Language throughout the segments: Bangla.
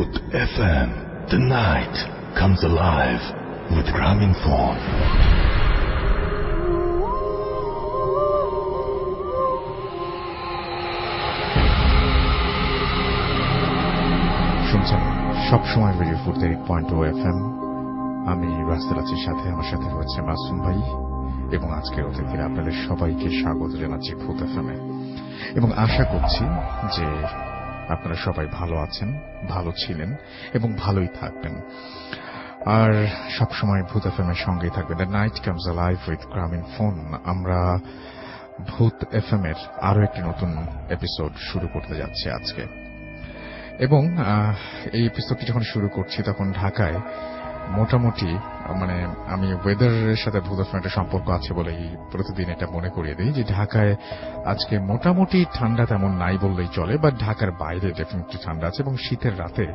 Booth FM. The night comes alive with Graminphone. শুনছেন সবসময় রেডিও ফুর্তি 8.2 FM। আমি রাসেল আছির সাথে, আমার সাথে রয়েছে মাসুম ভাই এবং আজকের অতিথিরা আপনাদের সবাইকে স্বাগত জানাচ্ছি ভূত এফএমে এবং আশা করছি যে আপনারা সবাই ভালো আছেন, ভালো ছিলেন এবং ভালোই থাকবেন। আর সবসময় ভূত এফএমের সঙ্গেই থাকবেন। The night comes alive with Grameenphone. আমরা ভূত এফএমের আরো একটি নতুন এপিসোড শুরু করতে যাচ্ছি আজকে এবং এই এপিসোডটি যখন শুরু করছি তখন ঢাকায় মোটামুটি আমি ওয়েদারের সাথে ভূত এফএমের একটা সম্পর্ক আছে বলেই প্রতিদিন এটা মনে করিয়ে দিই যে ঢাকায় আজকে মোটামুটি ঠান্ডা তেমন নাই বললেই চলে, বাট ঢাকার বাইরে ডেফিনেটলি ঠান্ডা আছে এবং শীতের রাতে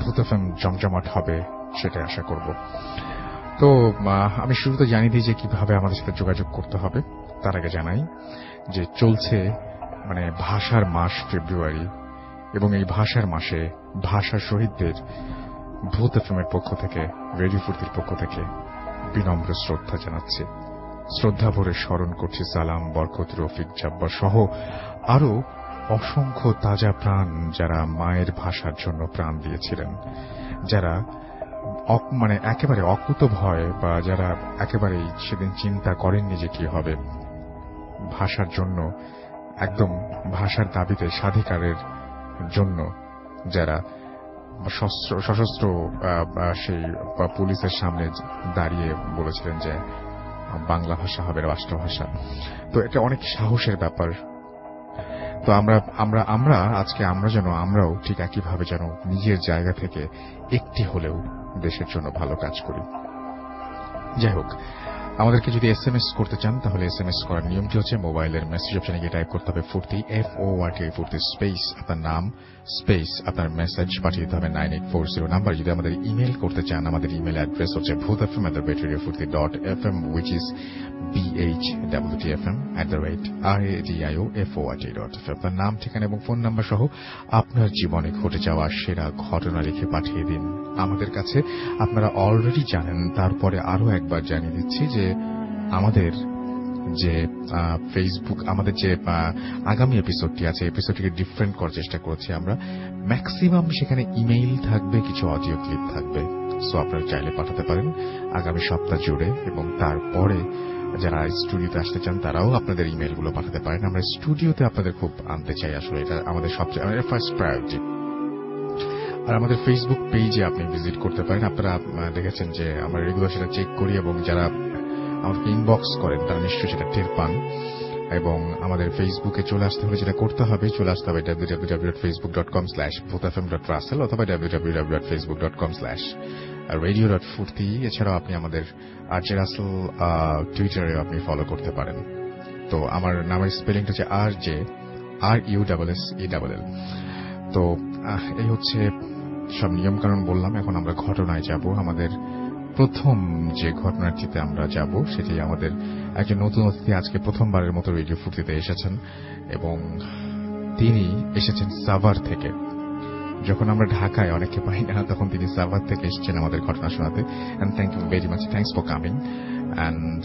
ভূত এফএম জমজমাট হবে সেটাই আশা করব। তো আমি শুরুতে জানিয়ে দিই যে কিভাবে আমাদের সাথে যোগাযোগ করতে হবে। তার আগে জানাই যে চলছে ভাষার মাস ফেব্রুয়ারি এবং এই ভাষার মাসে ভাষা শহীদদের ভূত এফএমের পক্ষ থেকে, রেডিও ফুর্তির পক্ষ থেকে বিনম্র শ্রদ্ধা জানাচ্ছি। শ্রদ্ধা ভরে স্মরণ করছি সালাম, বরকত, রফিক, জাব্বার সহ আরো অসংখ্য তাজা প্রাণ যারা মায়ের ভাষার জন্য প্রাণ দিয়েছিলেন, যারা একেবারে অকুত ভয় বা যারা একেবারেই সেদিন চিন্তা করেননি যে কি হবে, ভাষার জন্য একদম ভাষার দাবিতে স্বাধিকারের জন্য যারা সশস্ত্র সেই পুলিশের সামনে দাঁড়িয়ে বলেছিলেন যে বাংলা ভাষা হবে রাষ্ট্রভাষা। তো এটা অনেক সাহসের ব্যাপার। তো আমরা আজকে আমরাও ঠিক একইভাবে যেন নিজের জায়গা থেকে একটি হলেও দেশের জন্য ভালো কাজ করি। যাই হোক, আমাদেরকে যদি এসএমএস করতে চান তাহলে এসএমএস করার নিয়মটি হচ্ছে মোবাইলের মেসেজ অপশনে গিয়ে টাইপ করতে হবে ফুর্তি, FORT, ফুর্তি স্পেস আপনার নাম স্পেস আপনার মেসেজ পাঠিয়ে দিতে হবে 9840 নাম্বার। যদি আমাদের ইমেল করতে চান, আমাদের ইমেল অ্যাড্রেস হচ্ছে bhutfm@radiofurti.fm, which is bhwtfm@radiofurt.fm। আপনার নাম, ঠিকানা এবং ফোন নাম্বার সহ আপনার জীবনে ঘটে যাওয়া সেরা ঘটনা লিখে পাঠিয়ে দিন আমাদের কাছে। আপনারা অলরেডি জানেন, তারপরে আরো একবার জানিয়ে দিচ্ছি যে আমাদের যে ফেসবুক, আমাদের যে আগামী এপিসোডটি আছে, এপিসোডটিকে ডিফারেন্ট করার চেষ্টা করছি আমরা। ম্যাক্সিমাম সেখানে ইমেইল থাকবে, কিছু অডিও ক্লিপ থাকবে। সো আপনারা চাইলে পাঠাতে পারেন আগামী সপ্তাহ জুড়ে এবং তারপরে যারা স্টুডিওতে আসতে চান তারাও আপনাদের ইমেইলগুলো পাঠাতে পারেন। আমরা স্টুডিওতে আপনাদের খুব আনতে চাই, আসলে এটা আমাদের সবচেয়ে ফার্স্ট প্রায়োরিটি। আর আমাদের ফেসবুক পেজে আপনি ভিজিট করতে পারেন। আপনারা দেখেছেন যে আমরা রেগুলার সেটা চেক করি এবং যারা আমাকে ইনবক্স করেন তারা নিশ্চয়ই সেটা টের পান। এবং আমাদের ফেসবুকে চলে আসতে হলে যেটা করতে হবে, চলে আসতে হবে www.facebook.com/bhutfm.russell অথবা www.facebook.com/radio.furti। এছাড়াও আপনি আমাদের আরজে রাসেল টুইটারে আপনি ফলো করতে পারেন। তো আমার নামের স্পেলিংটা হচ্ছে RUSSELL। তো এই হচ্ছে সব নিয়ম কানুন বললাম। এখন আমরা ঘটনায় যাব। আমাদের প্রথম যে ঘটনাটিতে আমরা যাব সেটি আমাদের একজন নতুন অতিথি আজকে প্রথমবারের মতো রেডিও ফুর্তিতে এসেছেন এবং তিনি এসেছেন সাভার থেকে। যখন আমরা ঢাকায় অনেকে পাই না, তখন তিনি সাভার থেকে এসেছেন আমাদের ঘটনা শোনাতে। And thank you very much, thanks for coming. And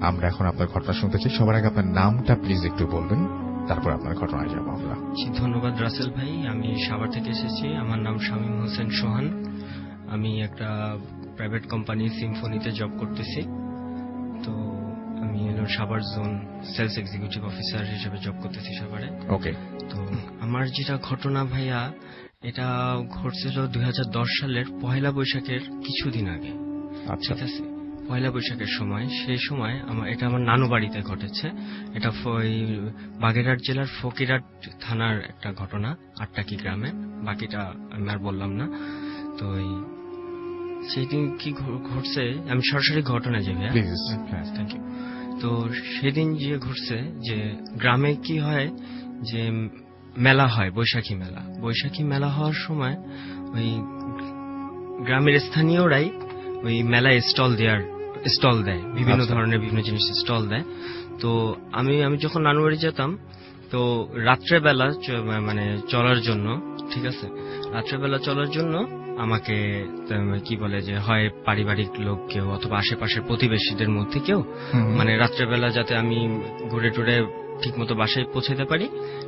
আমরা এখন আপনার ঘটনা শুনতে চাই। সবার আগে আপনার নামটা প্লিজ একটু বলবেন, তারপর আপনার ঘটনায় যাবো আমরা। ধন্যবাদ রাসেল ভাই। আমি সাভার থেকে এসেছি। আমার নাম শামীম হোসেন সোহান। আমি একটা প্রাইভেট কোম্পানি সিম্ফনিতে জব করতেছি। তো আমি Savar zone sales executive officer হিসেবে জব করতেছি সাভারে। ওকে। তো আমার যেটা ঘটনা ভাইয়া, এটা ঘটছিল 2010 সালের পহেলা বৈশাখের কিছুদিন আগে। ঠিক আছে, পয়লা বৈশাখের সময়। সেই সময় এটা আমার নানু বাড়িতে ঘটেছে। এটা বাগেরহাট জেলার ফকিরহাট থানার একটা ঘটনা, আটটাকি গ্রামে। বাকিটা আমি আর বললাম না। তো সেই দিন কি ঘটছে, আমি সরাসরি ঘটনা যাই। Thank you. তো সেদিন যে ঘটছে যে গ্রামে কি হয় যে মেলা হয়, বৈশাখী মেলা। বৈশাখী মেলা হওয়ার সময় ওই গ্রামের স্থানীয়রাই ওই মেলায় স্টল দেয়, বিভিন্ন ধরনের বিভিন্ন জিনিসের স্টল দেয়। তো আমি যখন নানু বাড়ি যেতাম তো রাত্রেবেলা মানে চলার জন্য, ঠিক আছে, রাত্রেবেলা চলার জন্য আমাকে কি বলে যে হয় পারিবারিক লোক কেউ অথবা আশেপাশের প্রতিবেশীদের মধ্যে কেউ মানে রাত্রেবেলা যাতে আমি ঘুরে টুরে ঠিক মতো বাসায় পৌঁছাতে পারি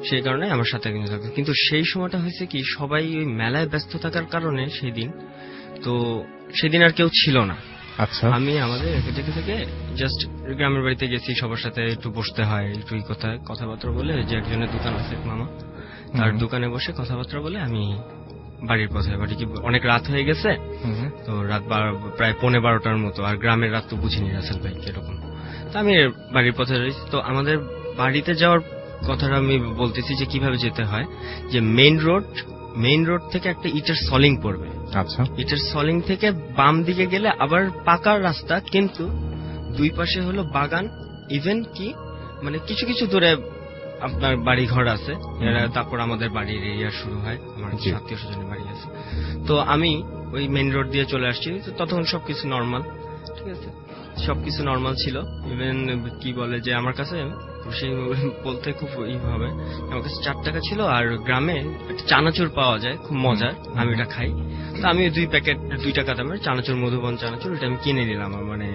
সেই কারণে আমার সাথে কিন্তু থাকতো। কিন্তু সেই সময়টা হয়েছে কি সবাই ওই মেলায় ব্যস্ত থাকার কারণে সেদিন আর কেউ ছিল না। আচ্ছা, আমি আমাদের থেকে জাস্ট গ্রামের বাড়িতে গেছি, সবার সাথে একটু বসতে হয়, একটু কথাবার্তা বলে, যে একজনের দোকান আছে মামা, তার দোকানে বসে কথাবার্তা বলে আমি বাড়ির পথে। বাড়ি কি অনেক রাত হয়ে গেছে, তো রাত প্রায় 11:30টার মতো, আর গ্রামের রাত তো বুঝিনি রাসেল ভাই কিরকম। তো আমি বাড়ির পথে রয়েছি। তো আমাদের বাড়িতে যাওয়ার কথাটা আমি বলতেছি যে কিভাবে যেতে হয়, যে মেইন রোড থেকে একটা ইটের সলিং পড়বে। আচ্ছা, ইটের সলিং থেকে বাম দিকে গেলে আবার পাকার রাস্তা, কিন্তু দুই পাশে হলো বাগান, ইভেন কি মানে কিছু কিছু দূরে আপনার বাড়ি ঘর আছে। তারপর আমাদের বাড়ির এরিয়া শুরু হয়, আমার আত্মীয় স্বজনের বাড়ি আছে। তো আমি ওই মেইন রোড দিয়ে চলে আসছি। তো ততক্ষণ সবকিছু নর্মাল, ঠিক আছে, সবকিছু নর্মাল ছিল। ইভেন কি বলে যে আমার কাছে সেই বলতে খুব হবে, আমার কাছে 4 টাকা ছিল, আর গ্রামে একটা চানাচুর পাওয়া যায় খুব মজার, আমি এটা খাই। তো আমি 2 প্যাকেট 2 টাকা দামের চানাচুর, মধুবন চানাচুর, এটা আমি কিনে নিলাম। মানে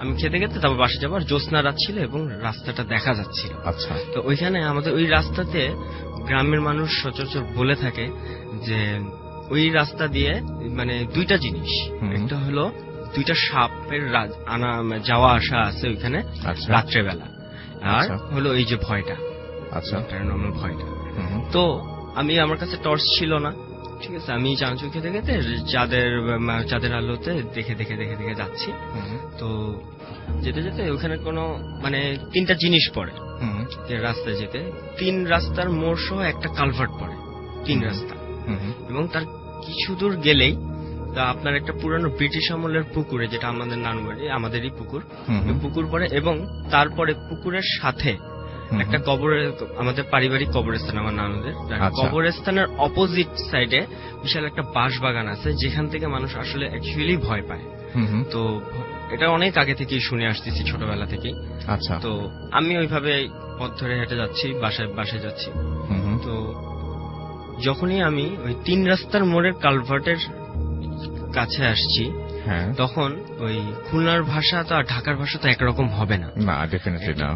আমি খেতে খেতে তারপর বাসে যাবো, আর জ্যোৎস্না রাত ছিল এবং রাস্তাটা দেখা যাচ্ছিল। আচ্ছা, তো ওইখানে আমাদের ওই রাস্তাতে গ্রামের মানুষ সচরাচর বলে থাকে যে ওই রাস্তা দিয়ে মানে 2টা জিনিস, একটা হলো 2টা সাপের যাওয়া আসা আছে ওইখানে রাত্রেবেলা, আর হলো এই যে ভয়টা, আচ্ছা, প্যারানর্মাল ভয়টা। তো আমার কাছে টর্চ ছিল না, ঠিক আছে, আমি চানাচুর খেতে খেতে চাঁদের আলোতে দেখে দেখে দেখে দেখে যাচ্ছি। তো যেতে যেতে ওখানে কোনো মানে 3টা জিনিস পড়ে যে রাস্তায় যেতে, 3 রাস্তার মোড় সহ একটা কালভার্ট পড়ে, 3 রাস্তা, এবং তার কিছু দূর গেলেই তা আপনার একটা পুরানো ব্রিটিশ আমলের পুকুরে, যেটা আমাদের নানু বাড়ি, আমাদেরই পুকুর পড়ে, এবং তারপরে পুকুরের সাথে একটা আমাদের পারিবারিক কবরস্থান, আমার নানুদের কবরস্থানের অপোজিট সাইডে বিশাল একটা বাঁশ বাগান আছে, যেখান থেকে মানুষ আসলে অ্যাকচুয়ালি ভয় পায়। তো এটা অনেক আগে থেকেই শুনে আসতেছি, ছোটবেলা থেকেই। আচ্ছা, তো আমি ওইভাবে পথ ধরে হেঁটে যাচ্ছি, বাসায় যাচ্ছি। তো যখনই আমি ওই 3 রাস্তার মোড়ের কালভার্টের কাছে আসছি, তখন ওই খুলনার ভাষা তো আর ঢাকার ভাষা তো একরকম হবে না, ডেফিনেটলি না।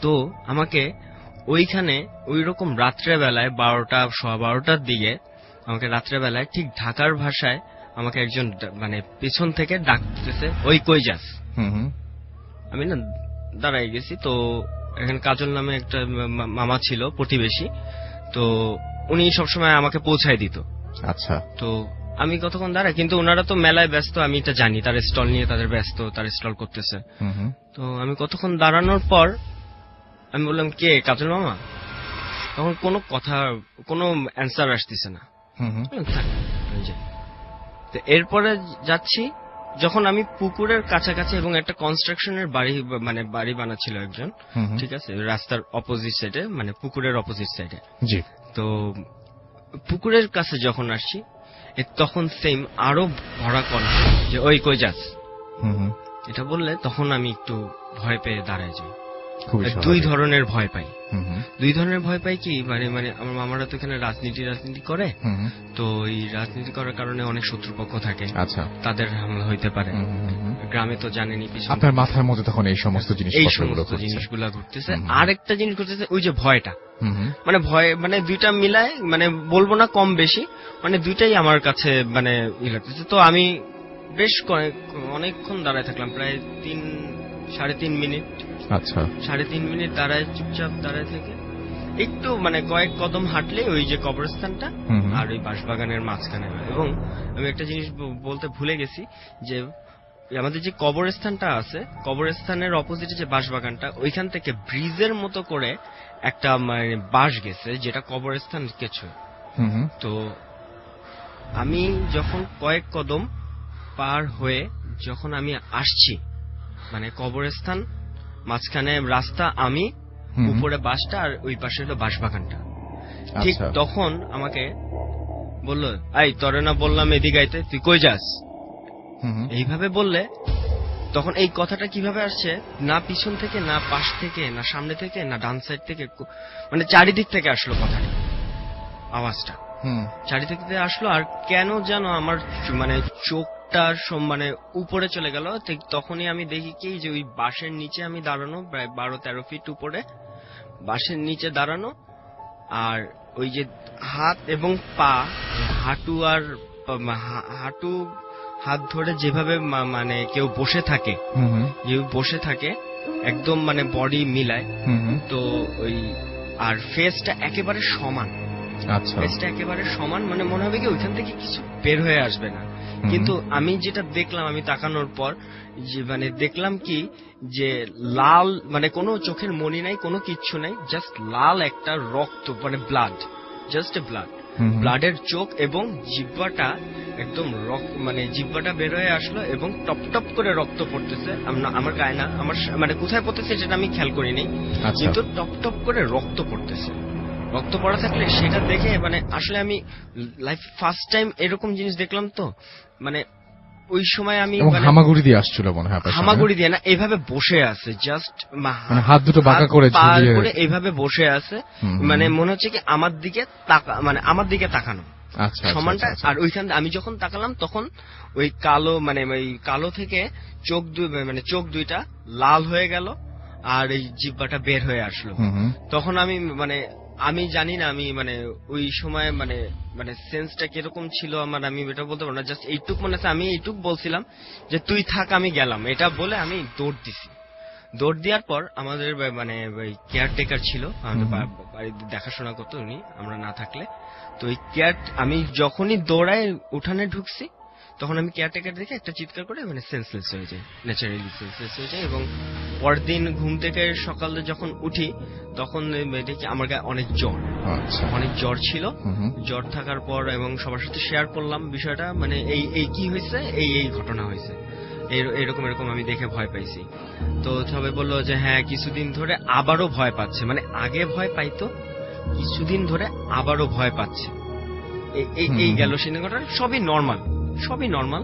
তো আমাকে ওইখানে ওই রকম রাত্রেবেলায় 12টার দিকে আমাকে রাত্রেবেলায় ঠিক ঢাকার ভাষায় আমাকে একজন মানে পেছন থেকে ডাকতেছে, ওই কই যাস। আমি না দাঁড়াই গেছি। তো এখানে কাজল নামে একটা মামা ছিল, প্রতিবেশী, তো উনি সবসময় আমাকে পৌঁছায় দিত। আচ্ছা, তো আমি কতক্ষণ দাঁড়াই, কিন্তু ওনারা তো মেলায় ব্যস্ত, আমি এটা জানি, তার স্টল নিয়ে তাদের ব্যস্ত, তার স্টল করতেছে। তো আমি কতক্ষণ দাঁড়ানোর পর আমি বললাম, কে কাজল মামা? তখন কোনো অ্যান্সার আসতেছে না। তো এরপরে যাচ্ছি, যখন আমি পুকুরের কাছাকাছি, এবং একটা কনস্ট্রাকশনের বাড়ি বানাচ্ছিল একজন, ঠিক আছে, রাস্তার অপোজিট সাইডে, মানে পুকুরের অপোজিট সাইডে। তো পুকুরের কাছে যখন আসছি, তখন সেম আরো ভরা কণ্ঠ যে ওই কই যাস, এটা বললে তখন আমি একটু ভয় পেয়ে দাঁড়ায় যাই। 2 ধরনের ভয় পাই। 2 ধরনের ভয় পাই কি, মানে আমার মামারা তো এখানে রাজনীতি করে, তো এই রাজনীতি করার কারণে অনেক শত্রুপক্ষ থাকে, তাদের হামলা হইতে পারে। গ্রামে তো জানেনই, আপনার মাথার মধ্যে তখন এই সমস্ত জিনিসগুলা ঘুরতেছে। আর একটা জিনিস ঘুরতেছে, ওই যে ভয়টা, মানে 2টা মিলায়, মানে বলবো না কম বেশি, মানে 2টাই আমার কাছে মানে লাগতেছে। তো আমি বেশ অনেকক্ষণ দাঁড়ায় থাকলাম, প্রায় 3-3.5 মিনিট। আচ্ছা, 3.5 মিনিট দাঁড়ায়, চুপচাপ দাঁড়ায় থেকে একটু মানে কয়েক কদম হাঁটলে ওই যে কবরস্থানটা আর ওই বাঁশবাগানের মাঝখানে। এবং আমি একটা জিনিস বলতে ভুলে গেছি, যে আমাদের যে কবরস্থানটা আছে, কবরস্থানের অপোজিটে যে বাঁশবাগানটা, ওইখান থেকে ব্রিজের মতো করে একটা মানে বাঁশ গেছে, যেটা কবরস্থান কিছু। তো আমি যখন কয়েক কদম পার হয়ে যখন আমি আসছি, মানে কবরস্থান মাঝখানে রাস্তা, আমি উপরে বাসটা, আর ওই পাশে হলো বাঁশবাগানটা, ঠিক তখন আমাকে বললো, এই তোরে না বললাম এদিকে আইতে, তুই কই যাস? এইভাবে বললে তখন এই কথাটা কিভাবে আসছে, না পিছন থেকে, না পাশ থেকে, না সামনে থেকে, না ডান সাইড থেকে, মানে চারিদিক থেকে আসলো কথাটা, আওয়াজটা চারিদিক থেকে আসলো। আর কেন যেন আমার মানে চোখটা মানে উপরে চলে গেল। ঠিক তখনই আমি দেখি কি যে ওই বাঁশের নিচে আমি দাঁড়ানো, প্রায় 12-13 ফিট উপরে বাঁশের নিচে দাঁড়ানো, আর ওই যে হাত এবং পা, হাঁটু আর হাঁটু হাত ধরে যেভাবে মানে কেউ বসে থাকে, একদম মানে বডি মিলায়, তো ওই আর ফেসটা একেবারে সমান, ফেসটা একেবারে সমান, মানে মনে হবে কি ওইখান থেকে কিছু বের হয়ে আসবে না। কিন্তু আমি যেটা দেখলাম, আমি তাকানোর পর যে মানে দেখলাম কি যে লাল, মানে কোনো চোখের মনি নাই, কোনো কিচ্ছু নাই, জাস্ট লাল একটা রক্ত, মানে ব্লাড, জাস্ট এ ব্লাড, ব্লাডের চোখ, এবং জিহ্বাটা একদম মানে জিহ্বাটা বের হয়ে আসলো এবং টপ টপ করে রক্ত পড়তেছে। আমার গায়ে না, আমার মানে কোথায় পড়তেছে সেটা আমি খেয়াল করিনি, কিন্তু টপ টপ করে রক্ত পড়তেছে। রক্ত পড়া থাকলে সেটা দেখে মানে আসলে আমি লাইফ ফার্স্ট টাইম এরকম জিনিস দেখলাম। তো মানে ওই সময় আমি হামাগুড়ি দিয়ে আসছিল মনে হয়, হামাগুড়ি দিয়ে না, এইভাবে বসে আছে, জাস্ট মানে হাত দুটো বাঁকা করে এইভাবে বসে আছে, মানে মনে হচ্ছে কি আমার দিকে মানে আমার দিকে তাকানো সমানটা। আর ওইখান আমি যখন তাকালাম তখন ওই কালো, মানে ওই কালো থেকে চোখ দুইটা লাল হয়ে গেল, আর এই জিহ্বাটা বের হয়ে আসলো। তখন আমি জানি না, আমি মানে ওই সময় মানে মানে সেন্সটা কিরকম ছিল আমার, আমি এটা বলতে পারবো না। জাস্ট এইটুক মনে আছে, আমি এইটুক বলছিলাম যে তুই থাক, আমি গেলাম, এটা বলে আমি দৌড় দিছি। দৌড় দেওয়ার পর আমাদের মানে ওই কেয়ারটেকার ছিল, আমাদের বাড়িতে দেখাশোনা করতো উনি, আমরা না থাকলে। তো ওই আমি যখনই দৌড়ায় উঠানে ঢুকছি, তখন আমি কেয়ারটেকার দেখে একটা চিৎকার করে মানে সেন্সলেস হয়ে যায়, ন্যাচারালি সেন্সলেস হয়ে যায়। এবং পরের দিন ঘুম থেকে সকালে যখন উঠি তখন দেখি আমার গায়ে অনেক জ্বর, অনেক জ্বর ছিল। জ্বর থাকার পর এবং সবার সাথে শেয়ার করলাম বিষয়টা, মানে এই কি হয়েছে, এই ঘটনা হয়েছে, এরকম আমি দেখে ভয় পাইছি। তো সবাই বললো যে হ্যাঁ কিছুদিন ধরে আবারও ভয় পাচ্ছে, মানে আগে ভয় পাইতো, কিছুদিন ধরে আবারও ভয় পাচ্ছে। এই গেল সিনেমাটা, সবই নর্মাল।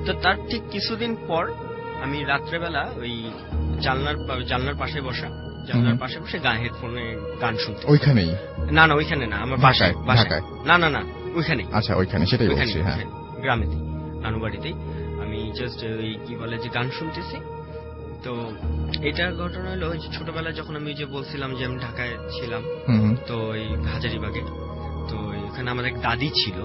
তো তার ঠিক কিছুদিন পর আমি রাত্রেবেলা ওই জানলার পাশে বসে গায়ে হেডফোনে গান শুনতে। ওইখানেই? না ওইখানে না, আমার বাসায়। না ওইখানেই। আচ্ছা ওইখানে, সেটাই বলছি। হ্যাঁ, গ্রামেতেই, নানু বাড়িতেই আমি জাস্ট ওই কি বলে যে গান শুনতেছি। তো এটার ঘটনা হলো ছোটবেলায় যখন আমি যে বলছিলাম যে আমি ঢাকায় ছিলাম, তো ওই হাজারীবাগে, তো ওখানে আমার এক দাদি ছিল,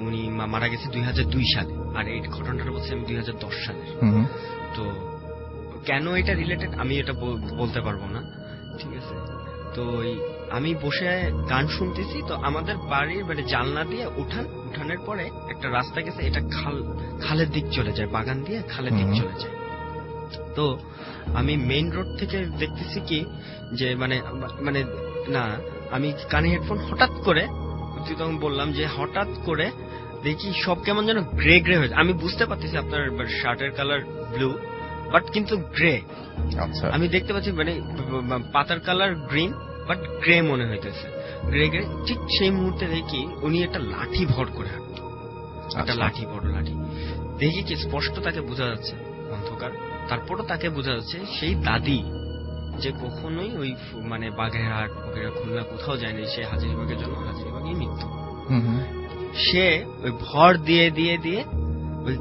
উনি মারা গেছে 2002 সালে, আর এই ঘটনাটা বলছি আমি 2010 সালের। তো কেন এটা রিলেটেড আমি এটা বলতে পারবো না, ঠিক আছে। তো আমি বসে গান শুনতেছি, তো আমাদের বাড়ির মানে জানলা দিয়ে উঠানের পরে একটা রাস্তা গেছে, এটা খালের দিক চলে যায়, বাগান দিয়ে খালের দিক চলে যায়। তো আমি মেইন রোড থেকে দেখতেছি কি যে মানে না, আমি কানে হেডফোন হঠাৎ করে, তখন বললাম যে হঠাৎ করে দেখি সব কেমন যেন গ্রে হয়ে যায়। আমি বুঝতে পারতেছি আপনার শার্টের কালার ব্লু, বাট কিন্তু গ্রে। আমি দেখতে পাচ্ছি মানে পাতার কালার গ্রিন, বাট গ্রে মনে হইতেছে, গ্রে। ঠিক সেই মুহূর্তে দেখি উনি একটা লাঠি ভর করে হাঁটতো, একটা লাঠি, বড় লাঠি। দেখি কি স্পষ্ট তাকে বোঝা যাচ্ছে, অন্ধকার, তারপরও তাকে বোঝা যাচ্ছে সেই দাদি যে কখনোই ওই মানে বাগেরহাট খুলনা কোথাও যায়নি, সে হাজারীবাগের জন্য হাজারীবাগেই মৃত্যু। সে ওই ভর দিয়ে ওই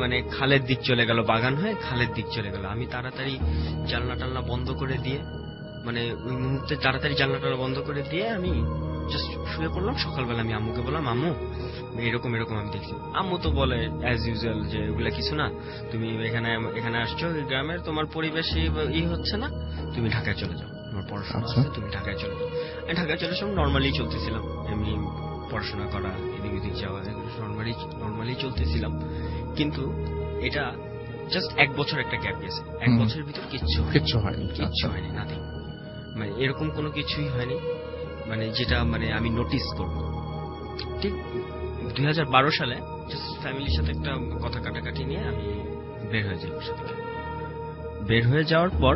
মানে খালের দিক চলে গেল, বাগান হয়ে খালের দিক চলে গেল। আমি তাড়াতাড়ি জানলা বন্ধ করে দিয়ে, মানে ওই মুহূর্তে তাড়াতাড়ি জানলা বন্ধ করে দিয়ে আমি জাস্ট শুয়ে পড়লাম। সকালবেলা আমি আম্মুকে বললাম, আম্মু এরকম আমি দেখছি। আম্মু তো বলে অ্যাজ ইউজুয়াল যে ওগুলা কিছু না, তুমি এখানে আসছো গ্রামের, তোমার পরিবেশই হচ্ছে না, তুমি ঢাকায় চলে যাও, তোমার পড়াশোনা আছে, তুমি ঢাকায় চলে যাও। আমি ঢাকায় চলে যাও, নর্মালি চলতেছিলাম, এমনি পড়াশোনা করা, এদিক যাওয়া, নর্মালি চলতেছিলাম। কিন্তু এটা জাস্ট 1 বছর একটা গ্যাপ গেছে, 1 বছরের ভিতর কিচ্ছু হয়নি, নাথিং, মানে এরকম কোনো কিছুই হয়নি, মানে যেটা মানে আমি নোটিস করব। ঠিক 2012 সালে জাস্ট ফ্যামিলির সাথে একটা কথা কাটাকাটি নিয়ে আমি বের হয়ে যাই বাসা থেকে। বের হয়ে যাওয়ার পর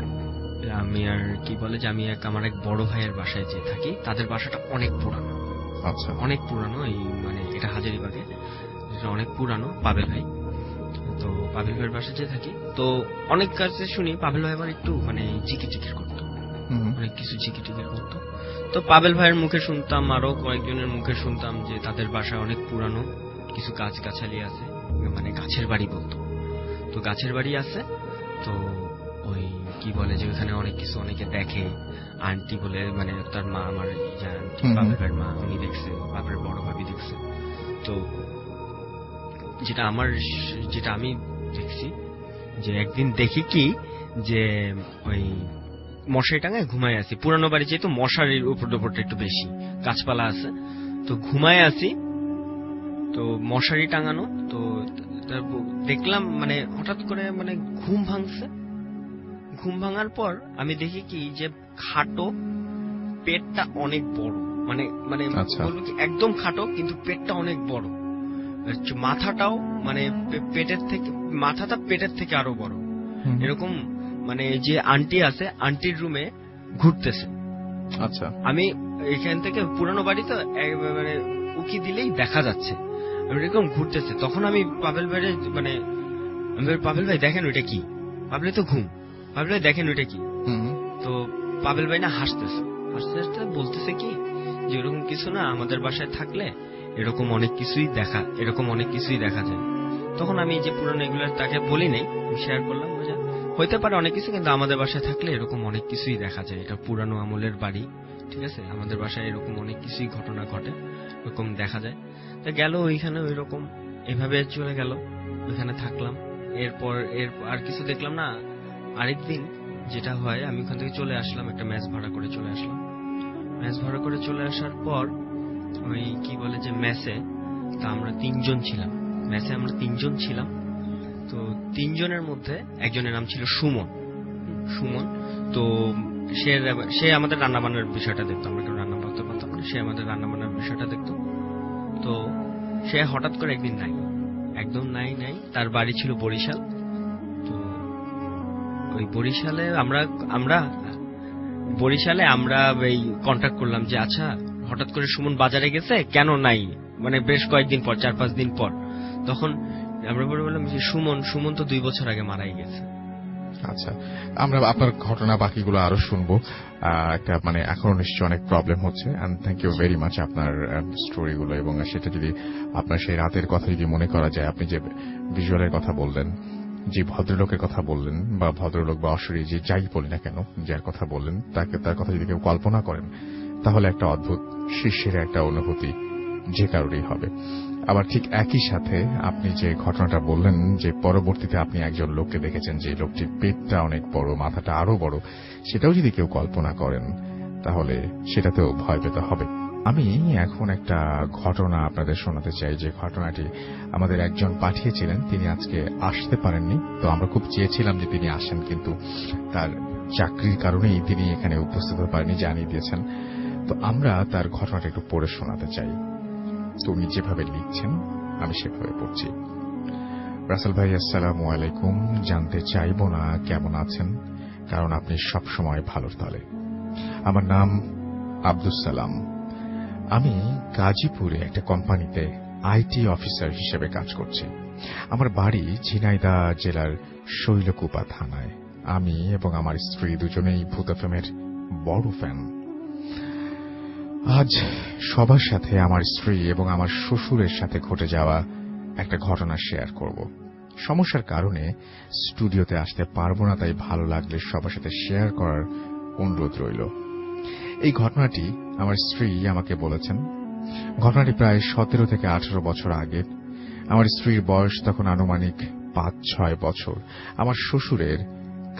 আমি আর কি বলে যে আমি আমার এক বড় ভাইয়ের বাসায় যেয়ে থাকি। তাদের বাসাটা অনেক পুরানো, অনেক পুরানো, এই মানে এটা হাজারীবাগে, অনেক পুরানো, পাবেল ভাই। তো পাভেল ভাইয়ের বাসায় যে থাকি, তো অনেক কাছে শুনি পাভেল ভাই আবার একটু মানে জিকির করতো, অনেক কিছু জিকির করতো। তো পাভেল ভাইয়ের মুখে শুনতাম, আরো কয়েকজনের মুখে শুনতাম যে তাদের বাসায় অনেক পুরানো কিছু গাছ গাছালি আছে, মানে গাছের বাড়ি বলতো। তো গাছের বাড়ি আছে, তো ওই কি বলে যে ওখানে অনেক কিছু অনেকে দেখে। আন্টি বলে মানে তার মা, আমার পাভেল ভাইয়ের মা, উনি দেখছে, বাপের বড় ভাবি দেখছে। তো যেটা আমি দেখছি যে একদিন দেখি কি যে ওই মশারি টাঙায় ঘুমায় আছি, পুরানো বাড়ি যেহেতু মশারির উপরটা একটু বেশি, গাছপালা আছে, তো ঘুমায় আছি, তো মশারি টাঙানো। তো দেখলাম মানে হঠাৎ করে মানে ঘুম ভাঙছে। ঘুম ভাঙার পর আমি দেখি কি যে খাটো, পেটটা অনেক বড়, মানে মানে বলবো কি একদম খাটো কিন্তু পেটটা অনেক বড়, মাথাটাও মানে মাথাটা পেটের থেকে আরো বড়, এরকম। মানে যে আন্টি আছে, আন্টির রুমে ঘুরতেছে। আচ্ছা, আমি এখান থেকে পুরানো বাড়ি তো মানে উকি দিলেই দেখা যাচ্ছে এরকম ঘুরতেছে। তখন আমি পাভেল ভাই মানে পাভেল ভাই দেখেন ওইটা কি, পাভেল তো ঘুম, পাভেল ভাই দেখেন ওইটা কি। তো পাভেল ভাই না হাসতেছে, হাসতে হাসতে বলতেছে কি যে এরকম কিছু না, আমাদের বাসায় থাকলে এরকম অনেক কিছুই দেখা যায়। তখন আমি যে পুরানো এগুলো তাকে বলি নাই, শেয়ার করলাম, হইতে পারে অনেক কিছু, কিন্তু আমাদের বাসায় থাকলে এরকম অনেক কিছুই দেখা যায়, এটা পুরানো আমলের বাড়ি, ঠিক আছে, আমাদের বাসায় এরকম অনেক কিছুই ঘটনা ঘটে, এরকম দেখা যায়। তো গেল ওইখানে ওইরকম এভাবে চলে গেল, ওইখানে থাকলাম। এরপর আর কিছু দেখলাম না। আরেকদিন যেটা হয়, আমি ওখান থেকে চলে আসলাম, একটা ম্যাচ ভাড়া করে চলে আসলাম। ম্যাচ ভাড়া করে চলে আসার পর ওই কি বলে যে ম্যাচে তা আমরা 3 জন ছিলাম, ম্যাচে আমরা 3 জন ছিলাম। তো 3 জনের মধ্যে একজনের নাম ছিল সুমন। তো সে আমাদের রান্নাবান্নার বিষয়টা দেখতো, আমরা কেউ রান্না করতে পারতাম না, সে আমাদের রান্নাবান্নার বিষয়টা দেখতো। তো সে হঠাৎ করে একদিন একদম নাই, তার বাড়ি ছিল বরিশাল। তো ওই বরিশালে আমরা এই কন্ট্যাক্ট করলাম যে আচ্ছা হঠাৎ করে সুমন বাজারে গেছে, কেন নাই, মানে বেশ কয়েকদিন পর, 4-5 দিন পর। তখন আমরা বললাম যে সুমন তো 2 বছর আগে মারাই গেছে। আচ্ছা, আমরা আপনার ঘটনা বাকিগুলো আরো শুনবো। একটা মানে এখনো নিশ্চয়ই অনেক প্রবলেম হচ্ছে, and thank you very much আপনার স্টোরিগুলো। এবং সেটা যদি আপনার সেই রাতের কথা যদি মনে করা যায়, আপনি যে ভিজুয়ালের কথা বললেন, যে ভদ্রলোকের কথা বললেন, বা ভদ্রলোক বা অশরী যে যাই বলি না কেন, যার কথা বললেন, তার কথা যদি কেউ কল্পনা করেন, তাহলে একটা অদ্ভুত শিষ্যের একটা অনুভূতি যে কারোরই হবে। আবার ঠিক একই সাথে আপনি যে ঘটনাটা বললেন যে পরবর্তীতে আপনি একজন লোককে দেখেছেন যে লোকটির পেটটা অনেক বড়, মাথাটা আরো বড়, সেটাও যদি কেউ কল্পনা করেন তাহলে সেটাতেও ভয় পেতে হবে। আমি এখন একটা ঘটনা আপনাদের শোনাতে চাই, যে ঘটনাটি আমাদের একজন পাঠিয়েছিলেন, তিনি আজকে আসতে পারেননি। তো আমরা খুব চেয়েছিলাম যে তিনি আসেন, কিন্তু তার চাকরির কারণেই তিনি এখানে উপস্থিত হতে পারেননি, জানিয়ে দিয়েছেন। তো আমরা তার ঘটনাটা একটু পড়ে শোনাতে চাই। তো উনি যেভাবে লিখছেন আমি সেভাবে পড়ছি। রাসেল ভাই, আসসালামু আলাইকুম। জানতে চাইব না কেমন আছেন, কারণ আপনি সব সময় ভালোর তলে। আমার নাম আব্দুস সালাম। আমি গাজীপুরে একটা কোম্পানিতে আইটি অফিসার হিসেবে কাজ করছি। আমার বাড়ি ঝিনাইদহ জেলার শৈলকুপা থানায়। আমি এবং আমার স্ত্রী দুজনেই ভূত এফএমের বড় ফ্যান। আজ সবার সাথে আমার স্ত্রী এবং আমার শ্বশুরের সাথে ঘটে যাওয়া একটা ঘটনা শেয়ার করব। সমস্যার কারণে স্টুডিওতে আসতে পারবো না, তাই ভালো লাগলে সবার সাথে শেয়ার করার অনুরোধ রইল। এই ঘটনাটি আমার স্ত্রী আমাকে বলেছেন। ঘটনাটি প্রায় 17 থেকে 18 বছর আগে। আমার স্ত্রীর বয়স তখন আনুমানিক 5-6 বছর। আমার শ্বশুরের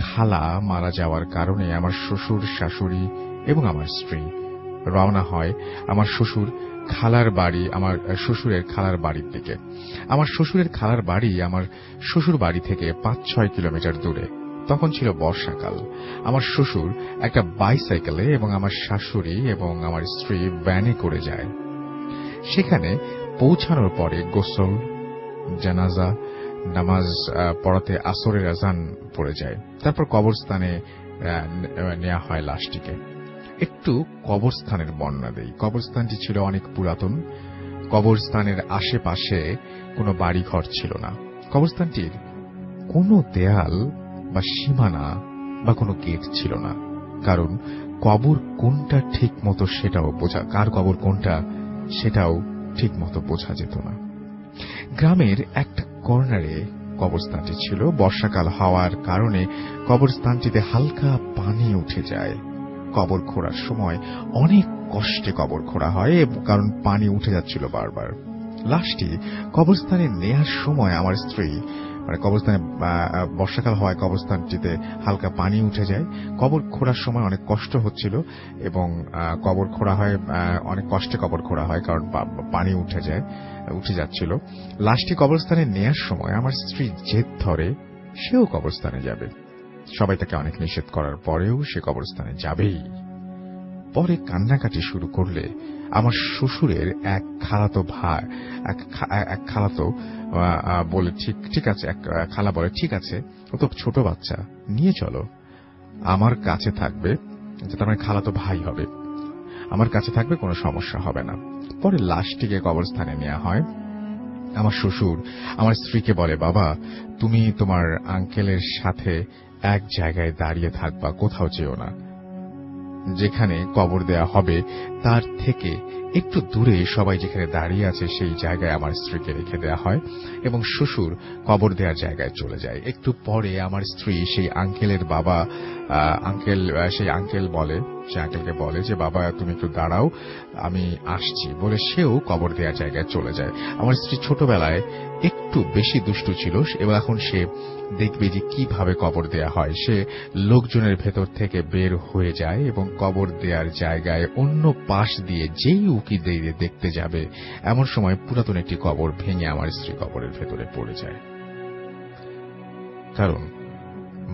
খালা মারা যাওয়ার কারণে আমার শ্বশুর, শাশুড়ি এবং আমার স্ত্রী রওনা হয় আমার শ্বশুরের খালার বাড়ির দিকে। আমার শ্বশুরের খালার বাড়ি আমার শ্বশুর বাড়ি থেকে 5-6 কিলোমিটার দূরে। তখন ছিল বর্ষাকাল। আমার শ্বশুর একটা বাইসাইকেলে এবং আমার শাশুড়ি এবং আমার স্ত্রী ভ্যানে করে যায়। সেখানে পৌঁছানোর পরে গোসল, জানাজা নামাজ পড়াতে আসরের আজান পড়ে যায়। তারপর কবরস্থানে নেওয়া হয় লাশটিকে। একটু কবরস্থানের বর্ণনা দেই। কবরস্থানটি ছিল অনেক পুরাতন। কবরস্থানের আশেপাশে কোনো বাড়িঘর ছিল না। কবরস্থানটির কোনো দেয়াল বা সীমানা বা কোনো গেট ছিল না, কারণ কবর কোনটা ঠিক মতো সেটাও কার কবর কোনটা সেটাও ঠিক মতো বোঝা যেত না। গ্রামের একটা কর্নারে কবরস্থানটি ছিল। বর্ষাকাল হওয়ার কারণে কবরস্থানটিতে হালকা পানি উঠে যায়। কবর খোঁড়ার সময় অনেক কষ্টে কবর খোঁড়া হয়, কারণ পানি উঠে যাচ্ছিল বারবার। লাশটি কবরস্থানে নেয়ার সময় আমার স্ত্রী কবরস্থানে বর্ষাকাল হওয়ায় কবরস্থানটিতে হালকা পানি উঠে যায়। কবর খোঁড়ার সময় অনেক কষ্ট হচ্ছিল এবং কবর খোঁড়া হয় অনেক কষ্টে কবর খোঁড়া হয়, কারণ পানি উঠে যাচ্ছিল। লাশটি কবরস্থানে নেয়ার সময় আমার স্ত্রী জেদ ধরে সেও কবরস্থানে যাবে। সবাই তাকে অনেক নিষেধ করার পরেও সে কবরস্থানে যাবেই। পরে কান্নাকাটি শুরু করলে আমার শ্বশুরের এক খালাতো বলে ঠিক আছে, এক খালা বলে ঠিক আছে, ও তো ছোট বাচ্চা, নিয়ে চলো, আমার কাছে থাকবে, তার মানে খালাতো ভাই হবে, আমার কাছে থাকবে, কোনো সমস্যা হবে না। পরে লাশটিকে কবরস্থানে নেওয়া হয়। আমার শ্বশুর আমার স্ত্রীকে বলে, বাবা তুমি তোমার আঙ্কেলের সাথে এক জায়গায় দাঁড়িয়ে থাকবা, কোথাও যেও না। যেখানে কবর দেয়া হবে তার থেকে একটু দূরে সবাই যেখানে দাঁড়িয়ে আছে সেই জায়গায় আমার স্ত্রীকে রেখে দেয়া হয় এবং শ্বশুর কবর দেওয়ার জায়গায় চলে যায়। একটু পরে আমার স্ত্রী সেই আঙ্কেলকে বলে যে, বাবা তুমি একটু দাঁড়াও, আমি আসছি, বলে সেও কবর দেওয়ার জায়গায় চলে যায়। আমার স্ত্রী ছোটবেলায় একটু বেশি দুষ্টু ছিল এবং এখন সে দেখবে যে কিভাবে কবর দেয়া হয়। সে লোকজনের ভেতর থেকে বের হয়ে যায় এবং কবর দেওয়ার জায়গায় অন্য পাশ দিয়ে যেই উকি দিয়ে দেখতে যাবে, এমন সময় পুরাতন একটি কবর ভেঙে আমার স্ত্রী কবরের ভেতরে পড়ে যায়। কারণ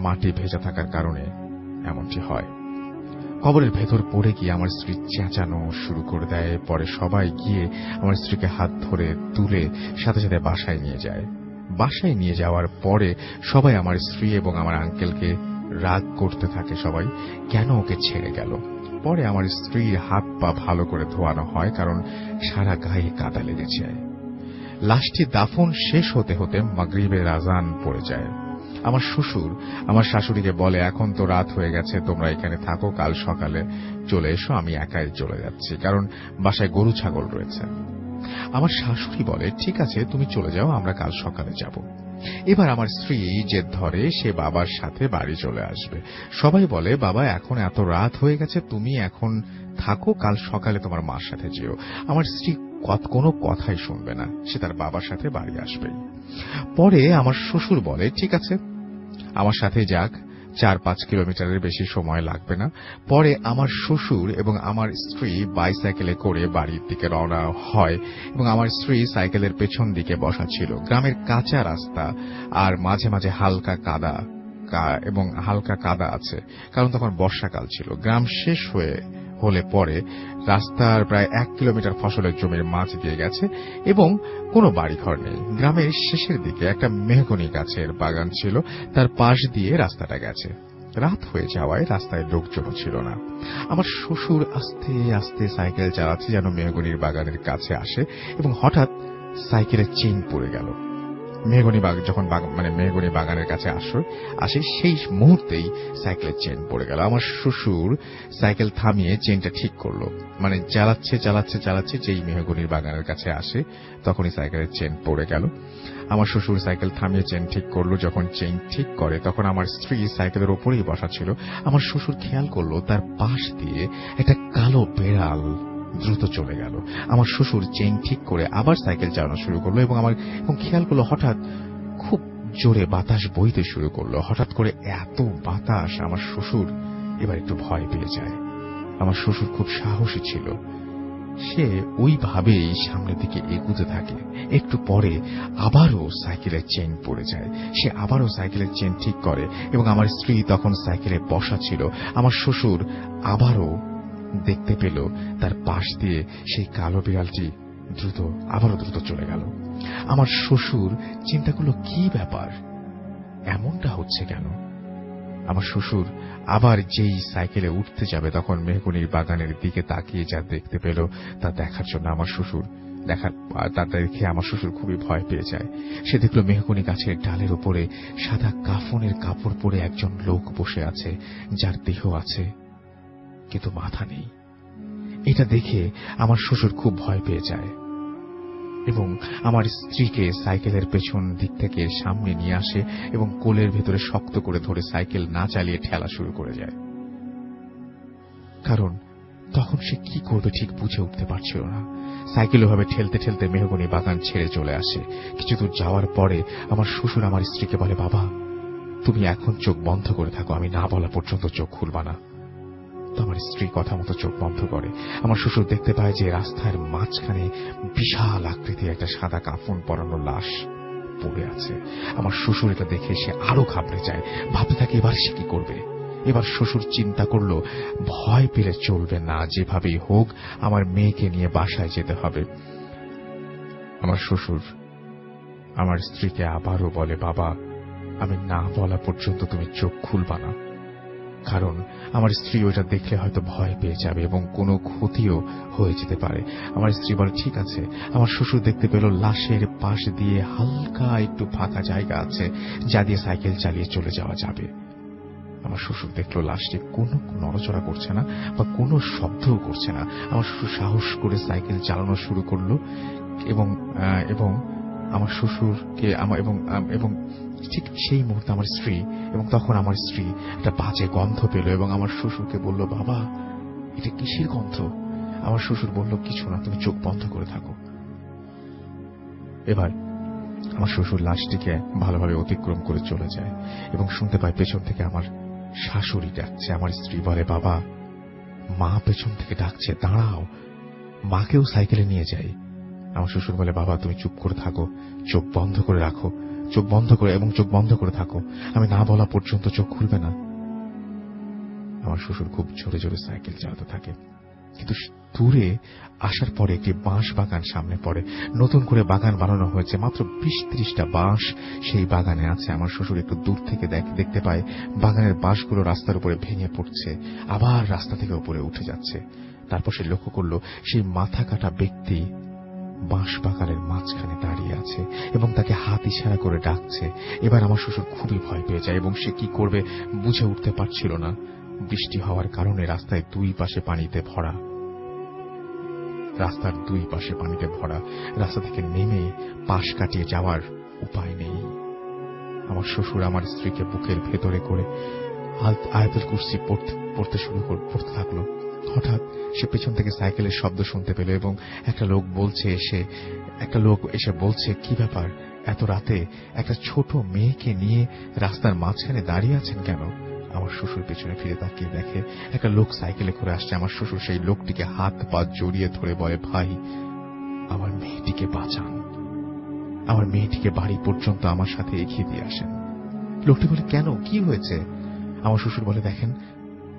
মাটি ভেজা থাকার কারণে এমনটি হয়। কবরের ভেতর পড়ে গিয়ে আমার স্ত্রী চেঁচানো শুরু করে দেয়। পরে সবাই গিয়ে আমার স্ত্রীকে হাত ধরে তুলে সাথে সাথে বাসায় নিয়ে যায়। বাসায় নিয়ে যাওয়ার পরে সবাই আমার স্ত্রী এবং আমার আঙ্কেলকে রাগ করতে থাকে, সবাই কেন ওকে ছেড়ে গেল। পরে আমার স্ত্রীর হাত পা ভালো করে ধোয়ানো হয়, কারণ সারা গায়ে কাদা লেগেছে। লাশটি দাফন শেষ হতে হতে মাগরিবের আজান পড়ে যায়। আমার শ্বশুর আমার শাশুড়িকে বলে, এখন তো রাত হয়ে গেছে, তোমরা এখানে থাকো, কাল সকালে চলে এসো, আমি একাই চলে যাচ্ছি, কারণ বাসায় গরু ছাগল রয়েছে। আমার শাশুড়ি বলে, ঠিক আছে তুমি চলে যাও, আমরা কাল সকালে যাব। এবার আমার স্ত্রী জেদ ধরে সে বাবার সাথে বাড়ি চলে আসবে। সবাই বলে, বাবা এখন এত রাত হয়ে গেছে, তুমি এখন থাকো, কাল সকালে তোমার মার সাথে যেও। আমার স্ত্রী কোনো কথাই শুনবে না, সে তার বাবার সাথে বাড়ি আসবে। পরে আমার শ্বশুর বলে, ঠিক আছে আমার সাথে যাক, 4-5 কিলোমিটারের বেশি সময় লাগবে না। পরে আমার শ্বশুর এবং আমার স্ত্রী বাইসাইকেলে করে বাড়ির দিকে রওনা হয় এবং আমার স্ত্রী সাইকেলের পেছন দিকে বসা ছিল। গ্রামের কাঁচা রাস্তা আর মাঝে মাঝে হালকা কাদা আছে, কারণ তখন বর্ষাকাল ছিল। গ্রাম শেষ হলে পরে রাস্তার প্রায় 1 কিলোমিটার ফসলের জমির মাঝ দিয়ে গেছে এবং কোনো বাড়িঘর নেই। গ্রামের শেষের দিকে একটা মেহগনি গাছের বাগান ছিল, তার পাশ দিয়ে রাস্তাটা গেছে। রাত হয়ে যাওয়ায় রাস্তায় লোকজনও ছিল না। আমার শ্বশুর আস্তে আস্তে সাইকেল চালাচ্ছে যেন মেহগনির বাগানের কাছে আসে এবং হঠাৎ সাইকেলের চেইন পড়ে গেল। মেহগনি বাগানের কাছে আসে সেই মুহূর্তেই সাইকেলের চেন পড়ে গেল। আমার শ্বশুর সাইকেল থামিয়ে চেনটা ঠিক করলো, চালাচ্ছে যেই মেহগনির বাগানের কাছে আসে তখনই সাইকেলের চেন পড়ে গেল। আমার শ্বশুর সাইকেল থামিয়ে চেন ঠিক করলো। যখন চেন ঠিক করে তখন আমার স্ত্রী সাইকেলের ওপরেই বসা ছিল। আমার শ্বশুর খেয়াল করলো তার পাশ দিয়ে একটা কালো বেড়াল দ্রুত চলে গেল। আমার শ্বশুর চেইন ঠিক করে আবার সাইকেল চালানো শুরু করলো এবং খেয়াল করলো হঠাৎ খুব জোরে বাতাস বইতে শুরু করলো। হঠাৎ করে এত বাতাস, আমার শ্বশুর এবার একটু ভয় পেয়ে যায়। আমার শ্বশুর খুব সাহসী ছিল, সে ওইভাবেই সামনের দিকে এগুতে থাকে। একটু পরে আবারও সাইকেলের চেইন পড়ে যায়। সে আবারও সাইকেলের চেইন ঠিক করে এবং আমার স্ত্রী তখন সাইকেলে বসা ছিল। আমার শ্বশুর আবারও দেখতে পেল তার পাশ দিয়ে সেই কালো বিড়ালটি আবারও দ্রুত চলে গেল। আমার শ্বশুর চিন্তা করলো, কি ব্যাপার, এমনটা হচ্ছে কেন? আমার শ্বশুর আবার যেই সাইকেলে উঠতে যাবে তখন মেহগনির বাগানের দিকে তাকিয়ে যা দেখতে পেল তা দেখার জন্য আমার শ্বশুর তা দেখে আমার শ্বশুর খুবই ভয় পেয়ে যায়। সে দেখল মেহগনি গাছের ডালের উপরে সাদা কাফনের কাপড় পরে একজন লোক বসে আছে, যার দেহ আছে কিন্তু মাথা নেই। এটা দেখে আমার শ্বশুর খুব ভয় পেয়ে যায় এবং আমার স্ত্রীকে সাইকেলের পেছন দিক থেকে সামনে নিয়ে আসে এবং কোলের ভেতরে শক্ত করে ধরে সাইকেল না চালিয়ে ঠেলা শুরু করে যায়। কারণ তখন সে কি করবে ঠিক বুঝে উঠতে পারছিল না। সাইকেল ওভাবে ঠেলতে ঠেলতে মেহগনি বাগান ছেড়ে চলে আসে। কিছু দূর যাওয়ার পরে আমার শ্বশুর আমার স্ত্রীকে বলে, বাবা তুমি এখন চোখ বন্ধ করে থাকো, আমি না বলা পর্যন্ত চোখ খুলবা না। তো আমার স্ত্রী কথা মতো চোখ বন্ধ করে। আমার শ্বশুর দেখতে পায় যে রাস্তার মাঝখানে বিশাল আকৃতির একটা সাদা কাফন পরানো লাশ পড়ে আছে। আমার শ্বশুর এটা দেখে সে আরো ঘাবড়ে যায়, ভাবতে থাকে এবার সে কি করবে। এবার শ্বশুর চিন্তা করলো ভয় পেলে চলবে না, যেভাবেই হোক আমার মেয়েকে নিয়ে বাসায় যেতে হবে। আমার শ্বশুর আমার স্ত্রীকে আবারও বলে, বাবা আমি না বলা পর্যন্ত তুমি চোখ খুলবা না, কারণ আমার স্ত্রী ওইটা দেখলে হয়তো ভয় পেয়ে যাবে এবং কোনো ক্ষতিও হয়ে যেতে পারে। আমার স্ত্রী বলে ঠিক আছে। আমার শ্বশুর দেখতে পেল লাশের পাশ দিয়ে হালকা একটু ফাঁকা জায়গা আছে, যা দিয়ে সাইকেল চালিয়ে চলে যাওয়া যাবে। আমার শ্বশুর দেখলো লাশটি কোনো নড়াচড়া করছে না বা কোনো শব্দও করছে না। আমার শ্বশুর সাহস করে সাইকেল চালানো শুরু করলো এবং আমার শ্বশুরকে এবং ঠিক সেই মুহূর্তে আমার স্ত্রী এবং তখন আমার স্ত্রী একটা বাজে গন্ধ পেল এবং আমার শ্বশুরকে বলল, বাবা এটা কিসের গন্ধ? আমার শ্বশুর বলল, কিছু না, তুমি চোখ বন্ধ করে থাকো। এবার আমার শ্বশুর লাশটিকে ভালোভাবে অতিক্রম করে চলে যায় এবং শুনতে পায় পেছন থেকে আমার শাশুড়ি ডাকছে। আমার স্ত্রী বলে, বাবা মা পেছন থেকে ডাকছে, দাঁড়াও, মাকেও সাইকেলে নিয়ে যাই। আমার শ্বশুর বলে, বাবা তুমি চুপ করে থাকো, চোখ বন্ধ করে রাখো, চোখ বন্ধ করে থাকো, আমি না বলা পর্যন্ত চোখ খুলবে না। আমার শ্বশুর খুব জোরে জোরে সাইকেল চালাতে থাকে, কিন্তু দূরে আসার পরে একটি বাঁশ বাগান সামনে পড়ে। নতুন করে বাগান বানানো হয়েছে, মাত্র 20-30টা বাঁশ সেই বাগানে আছে। আমার শ্বশুর একটু দূর থেকে দেখতে পায় বাগানের বাঁশগুলো রাস্তার উপরে ভেঙে পড়ছে, আবার রাস্তা থেকে উপরে উঠে যাচ্ছে। তারপর সে লক্ষ্য করল সেই মাথা কাটা ব্যক্তি বাঁশ বাগানের মাঝখানে দাঁড়িয়ে আছে এবং তাকে হাত ইশারা করে ডাকছে। এবার আমার শ্বশুর খুবই ভয় পেয়ে যায় এবং সে কি করবে বুঝে উঠতে পারছিল না। বৃষ্টি হওয়ার কারণে রাস্তার দুই পাশে পানিতে ভরা। রাস্তা থেকে নেমে পাশ কাটিয়ে যাওয়ার উপায় নেই। আমার শ্বশুর আমার স্ত্রীকে বুকের ভেতরে করে আয়াতুল কুরসি পড়তে থাকলো। হঠাৎ সে পেছন থেকে সাইকেলের শব্দ শুনতে পেল এবং একটা লোক এসে বলছে, কি ব্যাপার, এত রাতে একটা ছোট মেয়েকে নিয়ে রাস্তার মাঝখানে দাঁড়িয়ে আছেন কেন? আমার শ্বশুর পেছনে ফিরে তাকিয়ে দেখে একটা লোক সাইকেলে করে আসছে। আমার শ্বশুর সেই লোকটিকে হাত পা জড়িয়ে ধরে বলে, ভাই আমার মেয়েটিকে বাঁচান, আমার মেয়েটিকে বাড়ি পর্যন্ত আমার সাথে এগিয়ে দিয়ে আসেন। লোকটি বলে, কেন, কি হয়েছে? আমার শ্বশুর বলে, দেখেন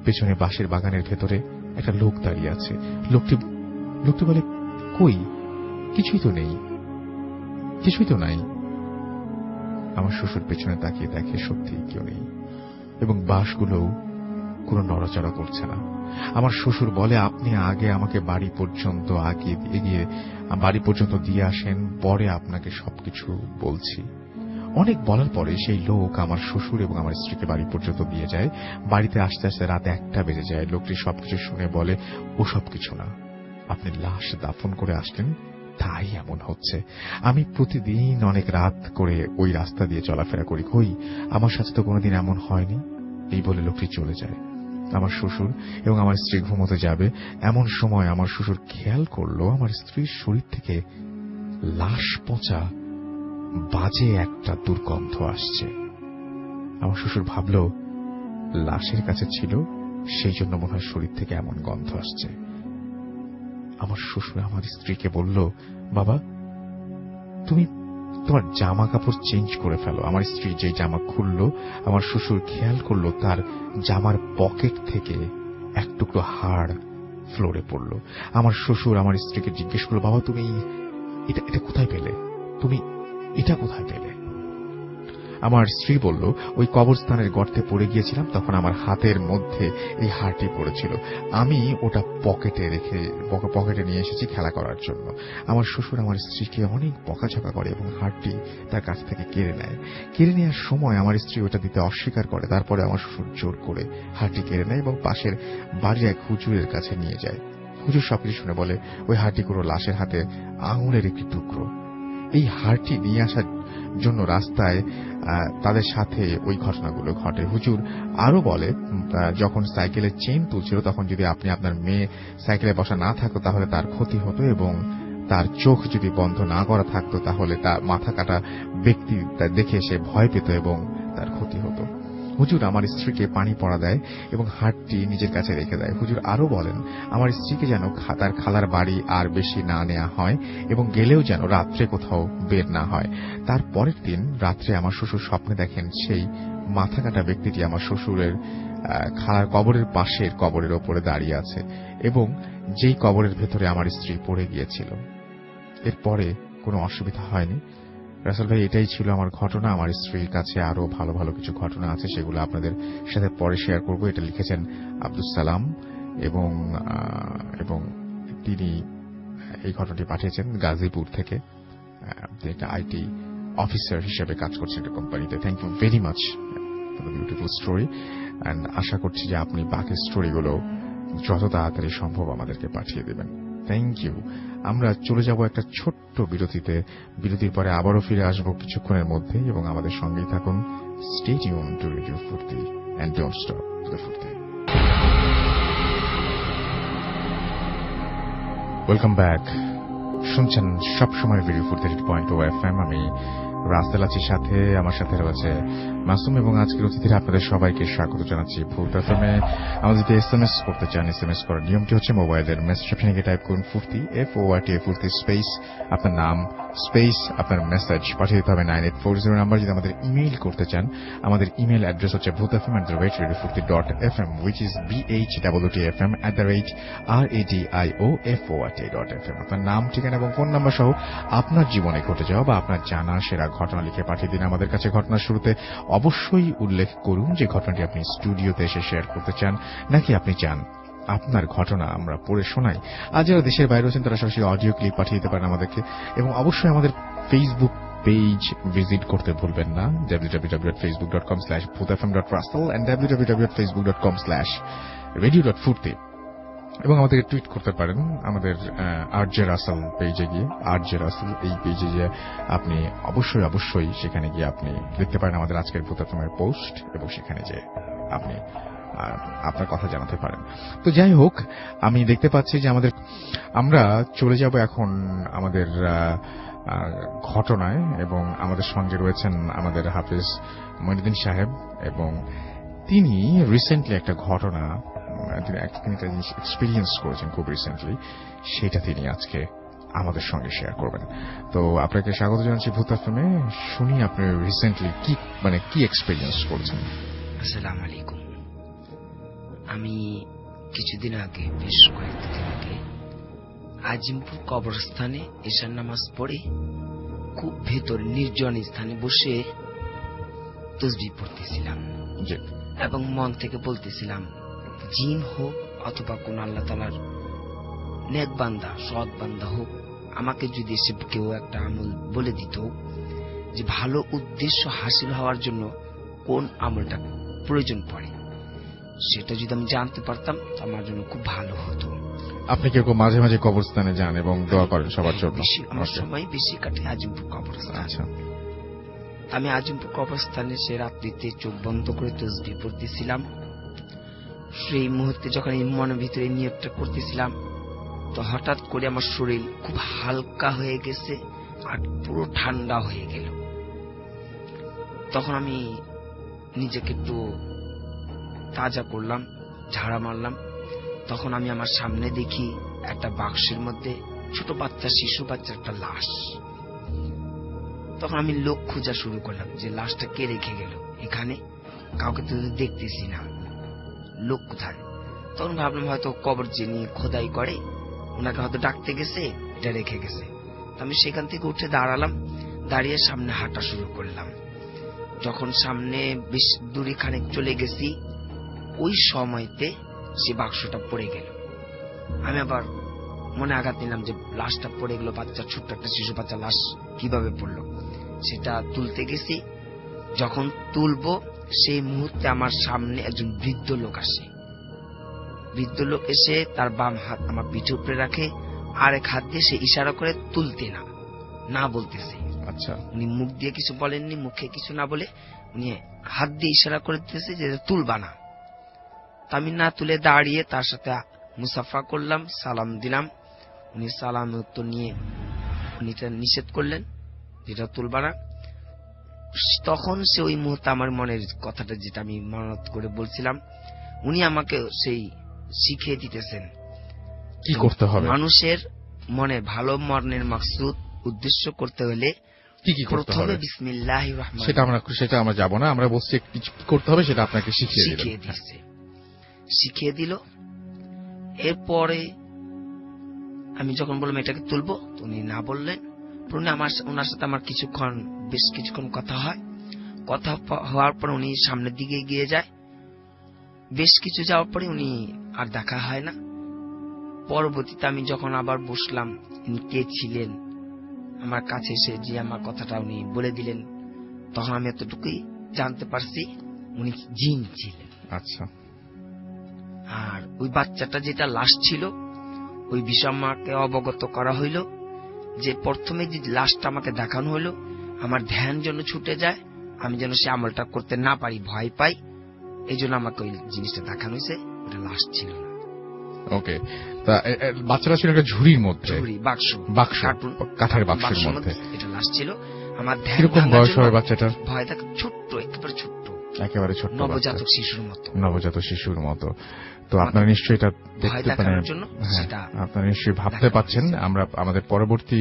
পেছনে বাঁশের বাগানের ভেতরে একটা লোক দাঁড়িয়ে আছে। লোকটি বলে, কই, কিছুই তো নাই। আমার শ্বশুর পেছনে তাকিয়ে দেখে সত্যি কেউ নেই এবং বাঁশগুলোও কোনো নড়াচড়া করছে না। আমার শ্বশুর বলে, আপনি আগে আমাকে বাড়ি পর্যন্ত দিয়ে আসেন, পরে আপনাকে সবকিছু বলছি। অনেক বলার পরে সেই লোক আমার শ্বশুর এবং আমার স্ত্রীকে বাড়ি পর্যন্ত দিয়ে যায়। বাড়িতে আসতে আসতে রাত 1টা বেজে যায়। লোকটি সবকিছু শুনে বলে, ও সবকিছু না, আপনি লাশ দাফন করে আসলেন তাই এমন হচ্ছে। আমি প্রতিদিন অনেক রাত করে ওই রাস্তা দিয়ে চলাফেরা করি, কই আমার সাথে তো কোনোদিন এমন হয়নি। এই বলে লোকটি চলে যায়। আমার শ্বশুর এবং আমার স্ত্রী ঘুমোতে যাবে, এমন সময় আমার শ্বশুর খেয়াল করলো আমার স্ত্রীর শরীর থেকে লাশ পচা বাজে একটা দুর্গন্ধ আসছে। আমার শ্বশুর ভাবল লাশের কাছে ছিল, সেই জন্য মনে হয় শরীর থেকে এমন গন্ধ আসছে। আমার শ্বশুর আমার স্ত্রীকে বলল, বাবা তুমি তোমার জামা কাপড় চেঞ্জ করে ফেলো। আমার স্ত্রী যে জামা খুললো, আমার শ্বশুর খেয়াল করলো তার জামার পকেট থেকে এক টুকরো হাড় ফ্লোরে পড়লো। আমার শ্বশুর আমার স্ত্রীকে জিজ্ঞেস করলো, বাবা তুমি এটা কোথায় পেলে? আমার স্ত্রী বলল, ওই কবরস্থানের গর্তে পড়ে গিয়েছিলাম, তখন আমার হাতের মধ্যে এই হারটি পড়েছিল। আমি ওটা পকেটে নিয়ে এসেছি খেলা করার জন্য। আমার শ্বশুর আমার স্ত্রীকে অনেক বকাঝকা করে এবং হারটি তার কাছ থেকে কেড়ে নেয়। কেড়ে নেওয়ার সময় আমার স্ত্রী ওটা দিতে অস্বীকার করে। তারপরে আমার শ্বশুর জোর করে হারটি কেড়ে নেয় এবং পাশের বাড়ির এক হুজুরের কাছে নিয়ে যায়। হুজুর সবকিছু শুনে বলে, ওই হারটি কোনো লাশের হাতে আঙুলের একটি টুকরো। এই হারটি নিয়ে আসার জন্য রাস্তায় তাদের সাথে ওই ঘটনাগুলো ঘটে। হুজুর আরো বলে, যখন সাইকেলের চেইন তুলছিল তখন যদি আপনি আপনার মেয়ে সাইকেলে বসা না থাকতো তাহলে তার ক্ষতি হতো এবং তার চোখ যদি বন্ধ না করা থাকতো তাহলে তার মাথা কাটা ব্যক্তি দেখে সে ভয় পেত এবং তার ক্ষতি হতো। হুজুর আমার স্ত্রীকে পানি পড়া দেয় এবং হারটি নিজের কাছে রেখে দেয়। হুজুর আরো বলেন, আমার স্ত্রীকে যেন তার খালার বাড়ি আর বেশি না নেওয়া হয় এবং গেলেও যেন রাত্রে কোথাও বের না হয়। তার পরের দিন রাত্রে আমার শ্বশুর স্বপ্নে দেখেন সেই মাথা কাটা ব্যক্তিটি আমার শ্বশুরের খালার কবরের পাশের কবরের ওপরে দাঁড়িয়ে আছে এবং যেই কবরের ভেতরে আমার স্ত্রী পড়ে গিয়েছিল। এরপরে কোনো অসুবিধা হয়নি। রাসেল ভাই, এটাই ছিল আমার ঘটনা। আমার স্ত্রীর কাছে আরো ভালো ভালো কিছু ঘটনা আছে, সেগুলো আপনাদের সাথে পরে শেয়ার করব। এটা লিখেছেন আব্দুল সালাম এবং তিনি এই ঘটনাটি পাঠিয়েছেন গাজীপুর থেকে। একটা আইটি অফিসার হিসেবে কাজ করছেন একটা কোম্পানিতে। Thank you very much for the beautiful story, and আশা করছি যে আপনি বাকি স্টোরিগুলো যত তাড়াতাড়ি সম্ভব আমাদেরকে পাঠিয়ে দেবেন। Thank you. আমরা চলে যাব একটা ছোট্ট বিরতিতে। বিরতির পরে আবারও ফিরে আসবো কিছুক্ষণের মধ্যে এবং আমাদের সঙ্গেই থাকুন। Stay tune to radio Foorti and don't stop to the Foorti. Welcome back. শুনছেন সবসময় রেডিও ফুর্তি 80.2 FM। আমি রাসেল আছি সাথে, আমার সাথে রয়েছে মাসুম এবং আজকের অতিথিরা আপনাদের সবাইকে স্বাগত জানাচ্ছি ফুর্তি এফএমে। আমাদের যদি এসএমএস করতে চান, এসএমএস করার নিয়মটি হচ্ছে মোবাইলের মেসেজ অপশনে গিয়ে টাইপ করুন ফুর্তি, FORTI, ফুর্তি স্পেস আপনার নাম স্পেস আপনার মেসেজ পাঠিয়ে দিতে হবে 9840 নাম্বার। যদি আমাদের ইমেইল করতে চান, আমাদের ইমেইল অ্যাড্রেস হচ্ছে bhutfm@radiofurti.fm, which is bhutfm@radiofurti.fm। আপনার নাম, ঠিকানা এবং ফোন নাম্বার সহ আপনার জীবনে ঘটে যাওয়া বা আপনার জানা সেরা ঘটনা লিখে পাঠিয়ে দিন আমাদের কাছে। ঘটনার শুরুতে অবশ্যই উল্লেখ করুন যে ঘটনাটি আপনি স্টুডিওতে এসে শেয়ার করতে চান নাকি আপনি চান আপনার ঘটনা আমরা পড়ে শোনাই। আর যারা দেশের বাইরে আছেন তারা সরাসরি অডিও ক্লিপ পাঠিয়ে দিতে পারেন আমাদেরকে। এবং অবশ্যই আমাদের ফেসবুক পেজ ভিজিট করতে ভুলবেন না, www.facebook.com/bhutfm.russell and www.facebook.com/radio.furti। এবং আমাদেরকে টুইট করতে পারেন আমাদের আরজে রাসেল পেজে গিয়ে। আরজে রাসেল এই পেজে গিয়ে আপনি অবশ্যই সেখানে গিয়ে আপনি দেখতে পারেন আমাদের আজকের ভূত এফএমের পোস্ট এবং সেখানে যে আপনি আপনার কথা জানাতে পারেন। তো যাই হোক, আমি দেখতে পাচ্ছি যে আমরা চলে যাব এখন আমাদের ঘটনায় এবং আমাদের সঙ্গে রয়েছেন আমাদের হাফিজ মঈনুদ্দিন সাহেব এবং তিনি রিসেন্টলি একটা ঘটনা তিনি একটা জিনিস এক্সপিরিয়েন্স করেছেন খুব রিসেন্টলি, সেটা তিনি আজকে আমাদের সঙ্গে শেয়ার করবেন। তো আপনাকে স্বাগত জানাচ্ছি ভূত এফএমে। শুনি আপনি রিসেন্টলি কি এক্সপিরিয়েন্স করেছেন। আসসালামু আলাইকুম। আমি কিছুদিন আগে, বেশ কয়েকদিন আগে আজিমপুর কবরস্থানে এশার নামাজ পড়ে খুব ভেতর নির্জন স্থানে বসে তাসবিহ পড়তেছিলাম এবং মন থেকে বলতেছিলাম, জিন হোক অথবা কোন আল্লাহ তাআলার নেক বান্দা, সৎ বান্দা হোক, আমাকে যদি এসে কেউ একটা আমল বলে দিত যে ভালো উদ্দেশ্য হাসিল হওয়ার জন্য কোন আমলটা প্রয়োজন পড়ে, সেটা যদি আমি জানতে পারতাম আমার জন্য খুব ভালো হতো। আপনি কি মাঝে মাঝে কবরস্থানে যান এবং দোয়া করেন সবার জন্য? আমার সময় বেশি কাটে আজিমপুর কবরস্থান। আচ্ছা, আমি আজিমপুর কবরস্থানে সে রাত্রিতে চোখ বন্ধ করে তাসবিহ পড়তেছিলাম। সেই মুহূর্তে যখন এই মনের ভিতরে নিয়তটা করতেছিলাম, তো হঠাৎ করে আমার শরীর খুব হালকা হয়ে গেছে আর পুরো ঠান্ডা হয়ে গেল। তখন আমি নিজেকে একটু তাজা করলাম, ঝাড়া মারলাম। তখন আমি আমার সামনে দেখি একটা বাক্সের মধ্যে ছোট বাচ্চা, শিশু বাচ্চার একটা লাশ। তখন আমি লোক খোঁজা শুরু করলাম যে লাশটা কে রেখে গেল এখানে, কাউকে তো দেখতেছি না, লোক কোথায়। তখন ভাবলাম হয়তো কবর যিনি খোদাই করে ওনাকে হয়তো ডাকতে গেছে, এটা রেখে গেছে। আমি সেখান থেকে উঠে দাঁড়ালাম, দাঁড়িয়ে সামনে হাঁটা শুরু করলাম। যখন সামনে বেশ দূরে খানিক চলে গেছি, ওই সময়তে সে বাক্সটা পড়ে গেল। আমি আবার মনে আঘাত নিলাম যে লাশটা পড়ে গেল, বাচ্চা, ছোট্ট একটা শিশু বাচ্চা লাশ কিভাবে পড়লো। সেটা তুলতে গেছি, যখন তুলবো সেই মুহূর্তে আমার সামনে একজন বৃদ্ধ লোক আসে। বৃদ্ধ লোক এসে তার বাম হাত আমার পিঠে উপরে রাখে, আর এক হাত দিয়ে সে ইশারা করে তুলতে না বলতেছে। আচ্ছা, উনি মুখ দিয়ে কিছু বলেননি, মুখে কিছু না বলে উনি হাত দিয়ে ইশারা করে দিতেছে যে তুলবা না। আমি না তুলে দাঁড়িয়ে তার সাথে মুসাফা করলাম, সালাম দিলাম। উনি সালাম উত্তর নিয়ে উনি নিষেধ করলেন যেটা তুলবা না। তখন সে ওই মুহূর্তে আমার মনের কথাটা যেটা আমি মানত করে বলছিলাম, উনি আমাকে সেই শিখিয়ে দিতেছেন কি করতে হবে। মানুষের মনে ভালো মনের মাকসুদ উদ্দেশ্য করতে হলে কি কি করতে হবে, বিসমিল্লাহির রহমানির সেটা আমরা যাব না, আমরা বলছি কিছু করতে হবে, সেটা আপনাকে শিখিয়ে দিল। এরপরে আমি যখন বললাম এটাকে তুলবো, উনি না বললেন। ওনার সাথে আমার বেশ কিছুক্ষণ কথা হয়। কথা হওয়ার পর উনি সামনের দিকে এগিয়ে যায়। বেশ কিছু যাওয়ার পরে উনি আর দেখা হয় না। পরবর্তীতে আমি যখন আবার বসলাম, উনি কে ছিলেন আমার কাছে এসে যে আমার কথাটা উনি বলে দিলেন, তখন আমি এতটুকুই জানতে পারছি উনি জিন ছিলেন। আচ্ছা। আর ওই বাচ্চাটা যেটা লাশ ছিল, ওই বিষয় আমাকে অবগত করা হইল যে প্রথমে যে লাশটা আমাকে দেখানো হইলো, আমার ধ্যান যেন ছুটে যায়, আমি যেন সে আমলটা করতে না পারি, ভয় পাই, এই জন্য আমাকে ওই জিনিসটা দেখানো হয়েছে। ওটা লাশ ছিল না। ওকে, তা বাচ্চারা ছিল একটা ঝুড়ির মধ্যে, বাক্স, কাঠের বাক্সের মধ্যে, এটা লাশ ছিল। আমার ধ্যান, কিরকম বয়স হবে বাচ্চাটার? ভয় থাকে, ছোট্ট, একেবারে ছোট্ট, নবজাতক শিশুর মতো। তো আপনারা নিশ্চয়ই এটা দেখতে পারেন, আপনারা নিশ্চয়ই ভাবতে পাচ্ছেন। আমরা আমাদের পরবর্তী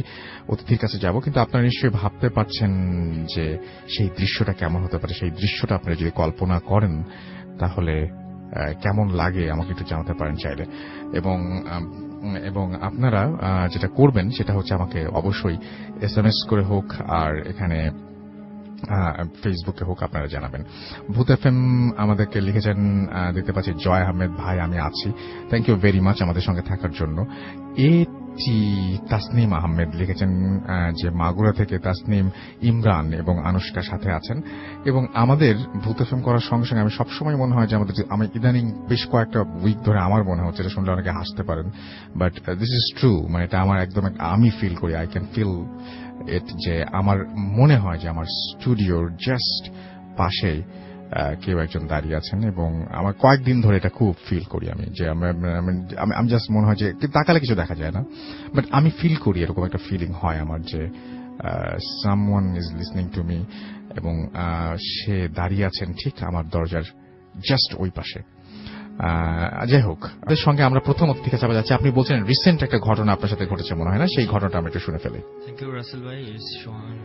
অতিথির কাছে যাব, কিন্তু আপনারা নিশ্চয়ই ভাবতে পাচ্ছেন যে সেই দৃশ্যটা কেমন হতে পারে। সেই দৃশ্যটা আপনারা যদি কল্পনা করেন তাহলে কেমন লাগে আমাকে একটু জানাতে পারেন চাইলে। এবং আপনারা যেটা করবেন সেটা হচ্ছে আমাকে অবশ্যই SMS করে হোক আর এখানে ফেসবুকে হোক আপনারা জানাবেন। ভূত FM আমাদেরকে লিখেছেন, দেখতে পাচ্ছি জয় আহমেদ ভাই, আমি আছি, থ্যাংক ইউ ভেরি মাচ আমাদের সঙ্গে থাকার জন্য। তাসনিম আহমেদ লিখেছেন যে মাগুরা থেকে তাসনিম, ইমরান এবং আনুষ্কার সাথে আছেন। এবং আমাদের ভূত FM করার সঙ্গে সঙ্গে আমি সবসময় মনে হয় যে আমি ইদানিং বেশ কয়েকটা উইক ধরে আমার মনে হচ্ছে, এটা শুনলে অনেকে হাসতে পারেন, বাট দিস ইজ ট্রু, মানে এটা আমার একদম আমি ফিল করি, আই ক্যান ফিল ইট, যে আমার মনে হয় যে আমার স্টুডিওর জাস্ট পাশেই কেউ একজন দাঁড়িয়ে আছেন। এবং আমার কয়েকদিন ধরে এটা খুব ফিল করি আমি, যে আমি জাস্ট মনে হয় যে তাকালে কিছু দেখা যায় না, বাট আমি ফিল করি, এরকম একটা ফিলিং হয় আমার যে someone is listening to me, এবং সে দাঁড়িয়ে আছেন ঠিক আমার দরজার জাস্ট ওই পাশে। যাই হোক, আমাদের সঙ্গে আমরা প্রথম অতিথিকে চাপা যাচ্ছি। আপনি বলছেন রিসেন্ট একটা ঘটনা আপনার সাথে ঘটেছে মনে হয় না, সেই ঘটনাটা আমরা একটু শুনে ফেলি। থ্যাংক ইউ রাসেল ভাই। সোহান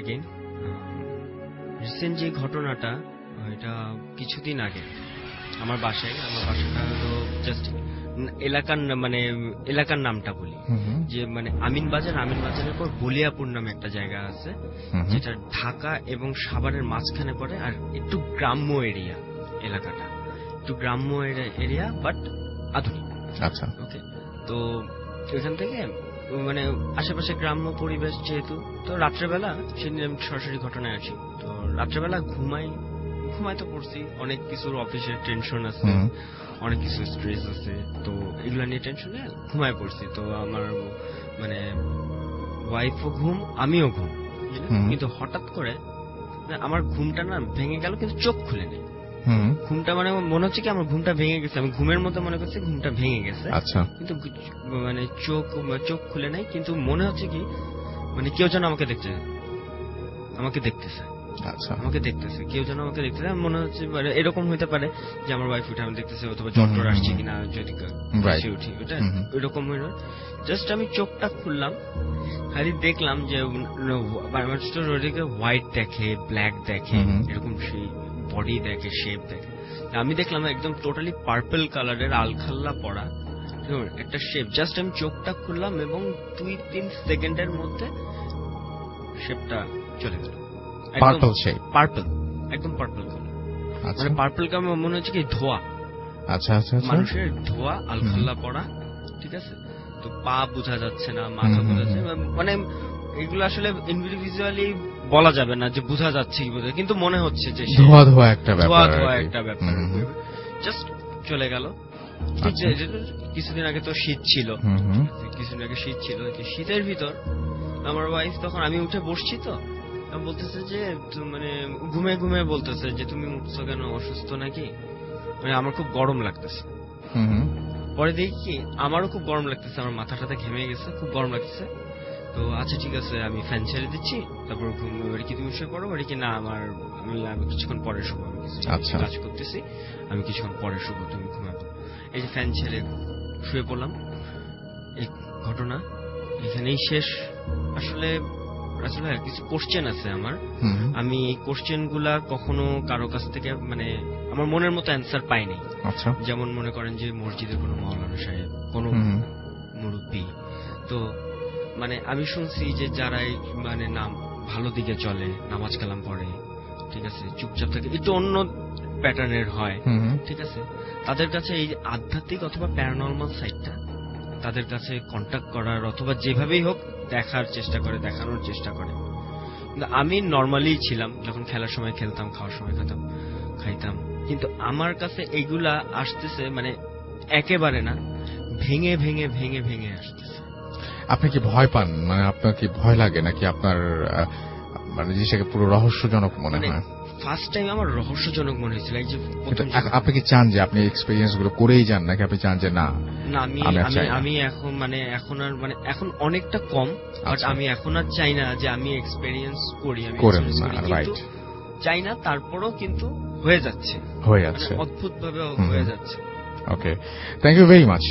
এগেইন। রিসেন্ট যে ঘটনাটা, এটা কিছুদিন আগে আমার বাসাটা হলো জাস্ট এলাকার নামটা বলি, যে আমিন বাজারের পর বলিয়াপুর নামে একটা জায়গা আছে, যেটা ঢাকা এবং সাভারের মাঝখানে পড়ে, আর একটু গ্রাম্য এলাকাটা একটু গ্রাম্য এরিয়া, বাট আধুনিক। আচ্ছা, ওকে। তো এখান থেকে আশেপাশে গ্রাম্য পরিবেশ যেহেতু, তো রাত্রেবেলা সেদিন আমি সরাসরি ঘটনায় আছি। তো রাত্রেবেলা ঘুমাই তো পড়ছি, অনেক কিছুর অফিসের টেনশন আছে, অনেক কিছু স্ট্রেস আছে, তো এগুলা নিয়ে টেনশনে ঘুমায় পড়ছি। তো আমার ওয়াইফও ঘুম, আমিও ঘুম, কিন্তু হঠাৎ করে আমার ঘুমটা না ভেঙে গেল, কিন্তু চোখ খুলে নেই। ঘুমটা মনে হচ্ছে কি আমার ঘুমটা ভেঙে গেছে, আমি ঘুমের মতো মনে করছি ঘুমটা ভেঙে গেছে, কিন্তু চোখ খুলে নাই, কিন্তু মনে হচ্ছে কি কেউ যেন আমাকে দেখতেছে, কেউ যেন আমাকে দেখতেছে। মনে হচ্ছে এরকম হইতে পারে যে আমার ওয়াইফ উঠে আমি দেখতেছে, অথবা জ্বর আসছে কিনা, যদি উঠি ওটা এরকম হইল। জাস্ট আমি চোখটা খুললাম, খালি দেখলাম যে হোয়াইট দেখে, ব্ল্যাক দেখে, এরকম সেই বডি দেখে, শেপ দেখে। আমি দেখলাম একদম টোটালি পার্পল কালারের আলখাল্লা পড়া একটা শেপ। জাস্ট আমি চোখটা খুললাম এবং 2-3 সেকেন্ডের মধ্যে শেপটা চলে গেল। পার্পল শেড, পার্পল, একদম পার্পল কালার। আচ্ছা মানে পার্পল কালার মনে হচ্ছে কি ধোয়া, আচ্ছা আচ্ছা আচ্ছা মানুষের ধোয়া, আলখাল্লা পড়া, ঠিক আছে। তো পা বোঝা যাচ্ছে না, মাথা বোঝা যাচ্ছে না, মানে এগুলো আসলে ইন্ডিভিজুয়ালি বলা যাবে না যে বোঝা যাচ্ছে কি বোঝা, কিন্তু মনে হচ্ছে যে ধোয়া ধোয়া একটা ব্যাপার, ধোয়া একটা ব্যাপার। জাস্ট চলে গেল। কিছুদিন আগে তো শীত ছিল, কিছুদিন আগে শীত ছিল, শীতের ভিতর আমার ওয়াইফ, তখন আমি উঠে বসছি, তো বলতেছে যে মানে ঘুমে ঘুমে বলতেছে যে তুমি উঠছো কেন, অসুস্থ নাকি, মানে আমার খুব গরম লাগতেছে। পরে দেখি কি আমারও খুব গরম লাগতেছে, আমার মাথাটাতে ঘেমে গেছে, খুব গরম লাগতেছে। তো আচ্ছা ঠিক আছে, আমি ফ্যান ছেড়ে দিচ্ছি, তারপর কি তুমি শুয়ে পড়ো, কি না আমি কিছুক্ষণ পরে শুবো, আমি কিছু কাজ করতেছি, আমি কিছুক্ষণ পরে শুবো, তুমি ঘুমাবো। এই যে ফ্যান ছেড়ে শুয়ে পড়লাম। এই ঘটনা এখানেই শেষ। আসলে আসলে কিছু কোশ্চেন আছে আমার, আমি এই কোশ্চেন গুলা কখনো কারো কাছ থেকে মানে আমার মনের মতো অ্যান্সার পাইনি। যেমন মনে করেন যে মসজিদের কোনো মাওলানা সাহেব, কোনো মুরব্বী, তো মানে আমি শুনছি যে যারা মানে নাম ভালো দিকে চলে, নামাজ কালাম পড়ে, ঠিক আছে, চুপচাপ থাকে, একটু অন্য প্যাটার্নের হয়, ঠিক আছে, তাদের কাছে এই আধ্যাত্মিক অথবা প্যারানর্মাল সাইডটা তাদের কাছে কন্ট্যাক্ট করার অথবা যেভাবেই হোক দেখার চেষ্টা করে, দেখানোর চেষ্টা করে। কিন্তু আমি নর্মালি ছিলাম, যখন খেলার সময় খেলতাম, খাওয়ার সময় খাইতাম, কিন্তু আমার কাছে এগুলা আসতেছে মানে একেবারে না, ভেঙে ভেঙে ভেঙে ভেঙে আসতেছে। আপনি কি ভয় পান, মানে আপনার কি ভয় লাগে নাকি আপনার মানে জিনিসটাকে পুরো রহস্যজনক মনে হয়? ফার্স্ট টাইম আমার রহস্যজনক মনে হয়েছিল। এই যে আপনি কি চান যে আপনি এক্সপেরিয়েন্স গুলো করেই যান, নাকি আপনি চান যে না আমি এখন মানে এখন আর মানে এখন অনেকটা কম, বাট আমি এখন আর চাই না যে আমি এক্সপেরিয়েন্স করি, আমি চাই না, তারপরও কিন্তু হয়ে যাচ্ছে অদ্ভুত ভাবে হয়ে যাচ্ছে। ওকে, থ্যাংক ইউ ভেরি মাচ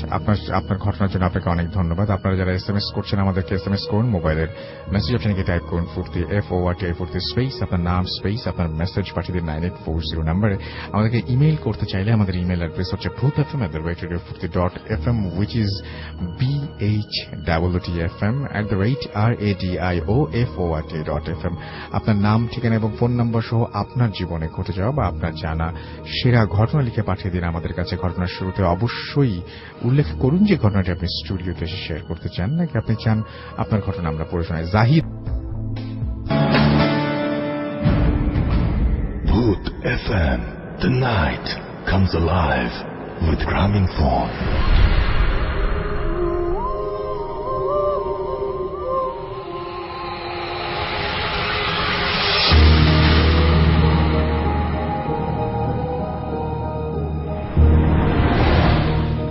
আপনার ঘটনার জন্য আপনাকে অনেক ধন্যবাদ। আপনারা যারা এসএমএস করছেন আমাদেরকে এসএমএস করুন, মোবাইলের মেসেজ অপশনে গিয়ে টাইপ করুন ফুর্তি FORTI স্পেস আপনার নাম স্পেস আপনার মেসেজ পাঠিয়ে দিন 9840 নাম্বারে। আমাদেরকে ইমেইল করতে চাইলে আমাদের ইমেইল অ্যাড্রেস হচ্ছে bhfm@radiofurti.fm, which is BHWTFM@radiofurt.fm। আপনার নাম, ঠিকানা এবং ফোন নাম্বার সহ আপনার জীবনে ঘটে যাওয়া বা আপনার জানা সেরা ঘটনা লিখে পাঠিয়ে দিন আমাদের কাছে। ঘটনার শুরুতে অবশ্যই উল্লেখ করুন যে ঘটনাটি আপনি স্টুডিওতে এসে শেয়ার করতে চান, নাকি আপনি চান আপনার ঘটনা আমরা পড়ে শোনাই। Zahid. Bhoot FM, the night comes alive with Grameenphone.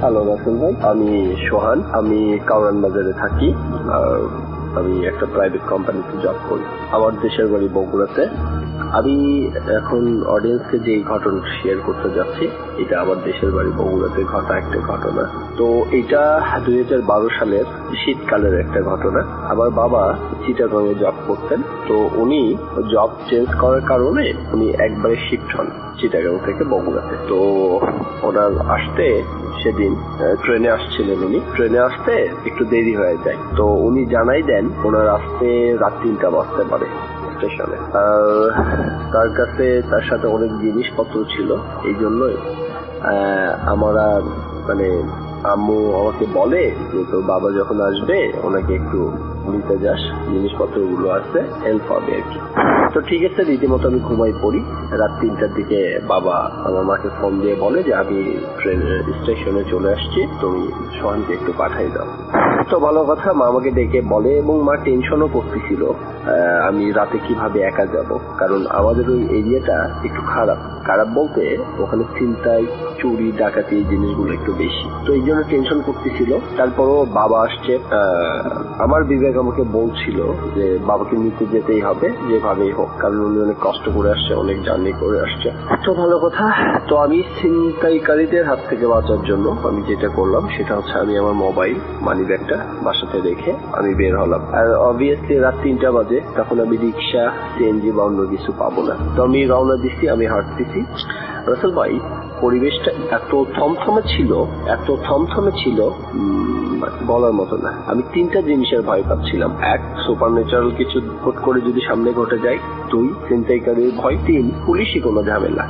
Hello Russell ভাই, আমি সোহান, আমি কাউরান বাজারে থাকি, আর আমি একটা প্রাইভেট কোম্পানিতে জব করি। আমার দেশের বাড়ি বগুড়াতে। আমি এখন অডিয়েন্সকে যে ঘটনা শেয়ার করতে যাচ্ছি, এটা আমার দেশের বাড়ি বগুড়াতে ঘটা একটা ঘটনা। তো এটা 2012 সালের শীতকালের একটা ঘটনা। আমার বাবা চিটাগংয়ে জব করতেন, তো উনি জব চেঞ্জ করার কারণে উনি একবারে শিফট হন চিটাগং থেকে বগুড়াতে। তো ওনার আসতে সেদিন ট্রেনে আসছিলেন, উনি ট্রেনে আসতে একটু দেরি হয়ে যায়। তো উনি জানাই দেন ওনার আসতে রাত 3টা বাজতে পারে স্টেশনে। তার কাছে তার সাথে অনেক জিনিসপত্র ছিল, এই জন্যই আমরা মানে আম্মু আমাকে বলে যে তোর বাবা যখন আসবে ওনাকে একটু নিতে যাস, জিনিসপত্র গুলো আছে, হেল্প হবে আর কি। তো ঠিক আছে, রীতিমতো আমি ঘুমাই পড়ি। রাত 3টার দিকে বাবা আমার মাকে ফোন দিয়ে বলে যে আমি ট্রেন স্টেশনে চলে আসছি, তুমি সোহানকে একটু পাঠাই দাও। তো ভালো কথা, মা আমাকে ডেকে বলে, এবং মা টেনশনও করতেছিল আমি রাতে কিভাবে একা যাব, কারণ আমাদের ওই এরিয়াটা একটু খারাপ বলতে ওখানে ছিনতাই, চুরি, ডাকাতি এই জিনিসগুলো একটু বেশি, তো এই জন্য টেনশন করতেছিল। তারপরও বাবা আসছে, আমার বিবেক আমাকে বলছিল যে বাবাকে নিতে যেতেই হবে যেভাবেই হোক, কারণ উনি অনেক কষ্ট করে আসছে, অনেক জার্নি করে আসছে। তো ভালো কথা, তো আমি ছিনতাইকারীদের হাত থেকে বাঁচার জন্য আমি যেটা করলাম সেটা হচ্ছে আমি আমার মোবাইল, মানি ব্যাগটা ব্যাগটা বাসাতে রেখে আমি বের হলাম। আর অবভিয়াসলি রাত 3টা বাজে, তখন আমি রিক্সা, সিএনজি বা অন্য কিছু পাবো না। তো আমি রওনা দিচ্ছি, আমি হাঁটতেছি। রাসেল ভাই, পরিবেশটা এত থমথমে ছিল বলার মতো না। আমি 3টা জিনিসের ভয় পাচ্ছিলাম। 1, সুপার ন্যাচারাল কিছু হুট করে যদি সামনে ঘটে যায়। 2, ছিনতাইকারীর ভয়। 3, পুলিশই কোনো ঝামেলা।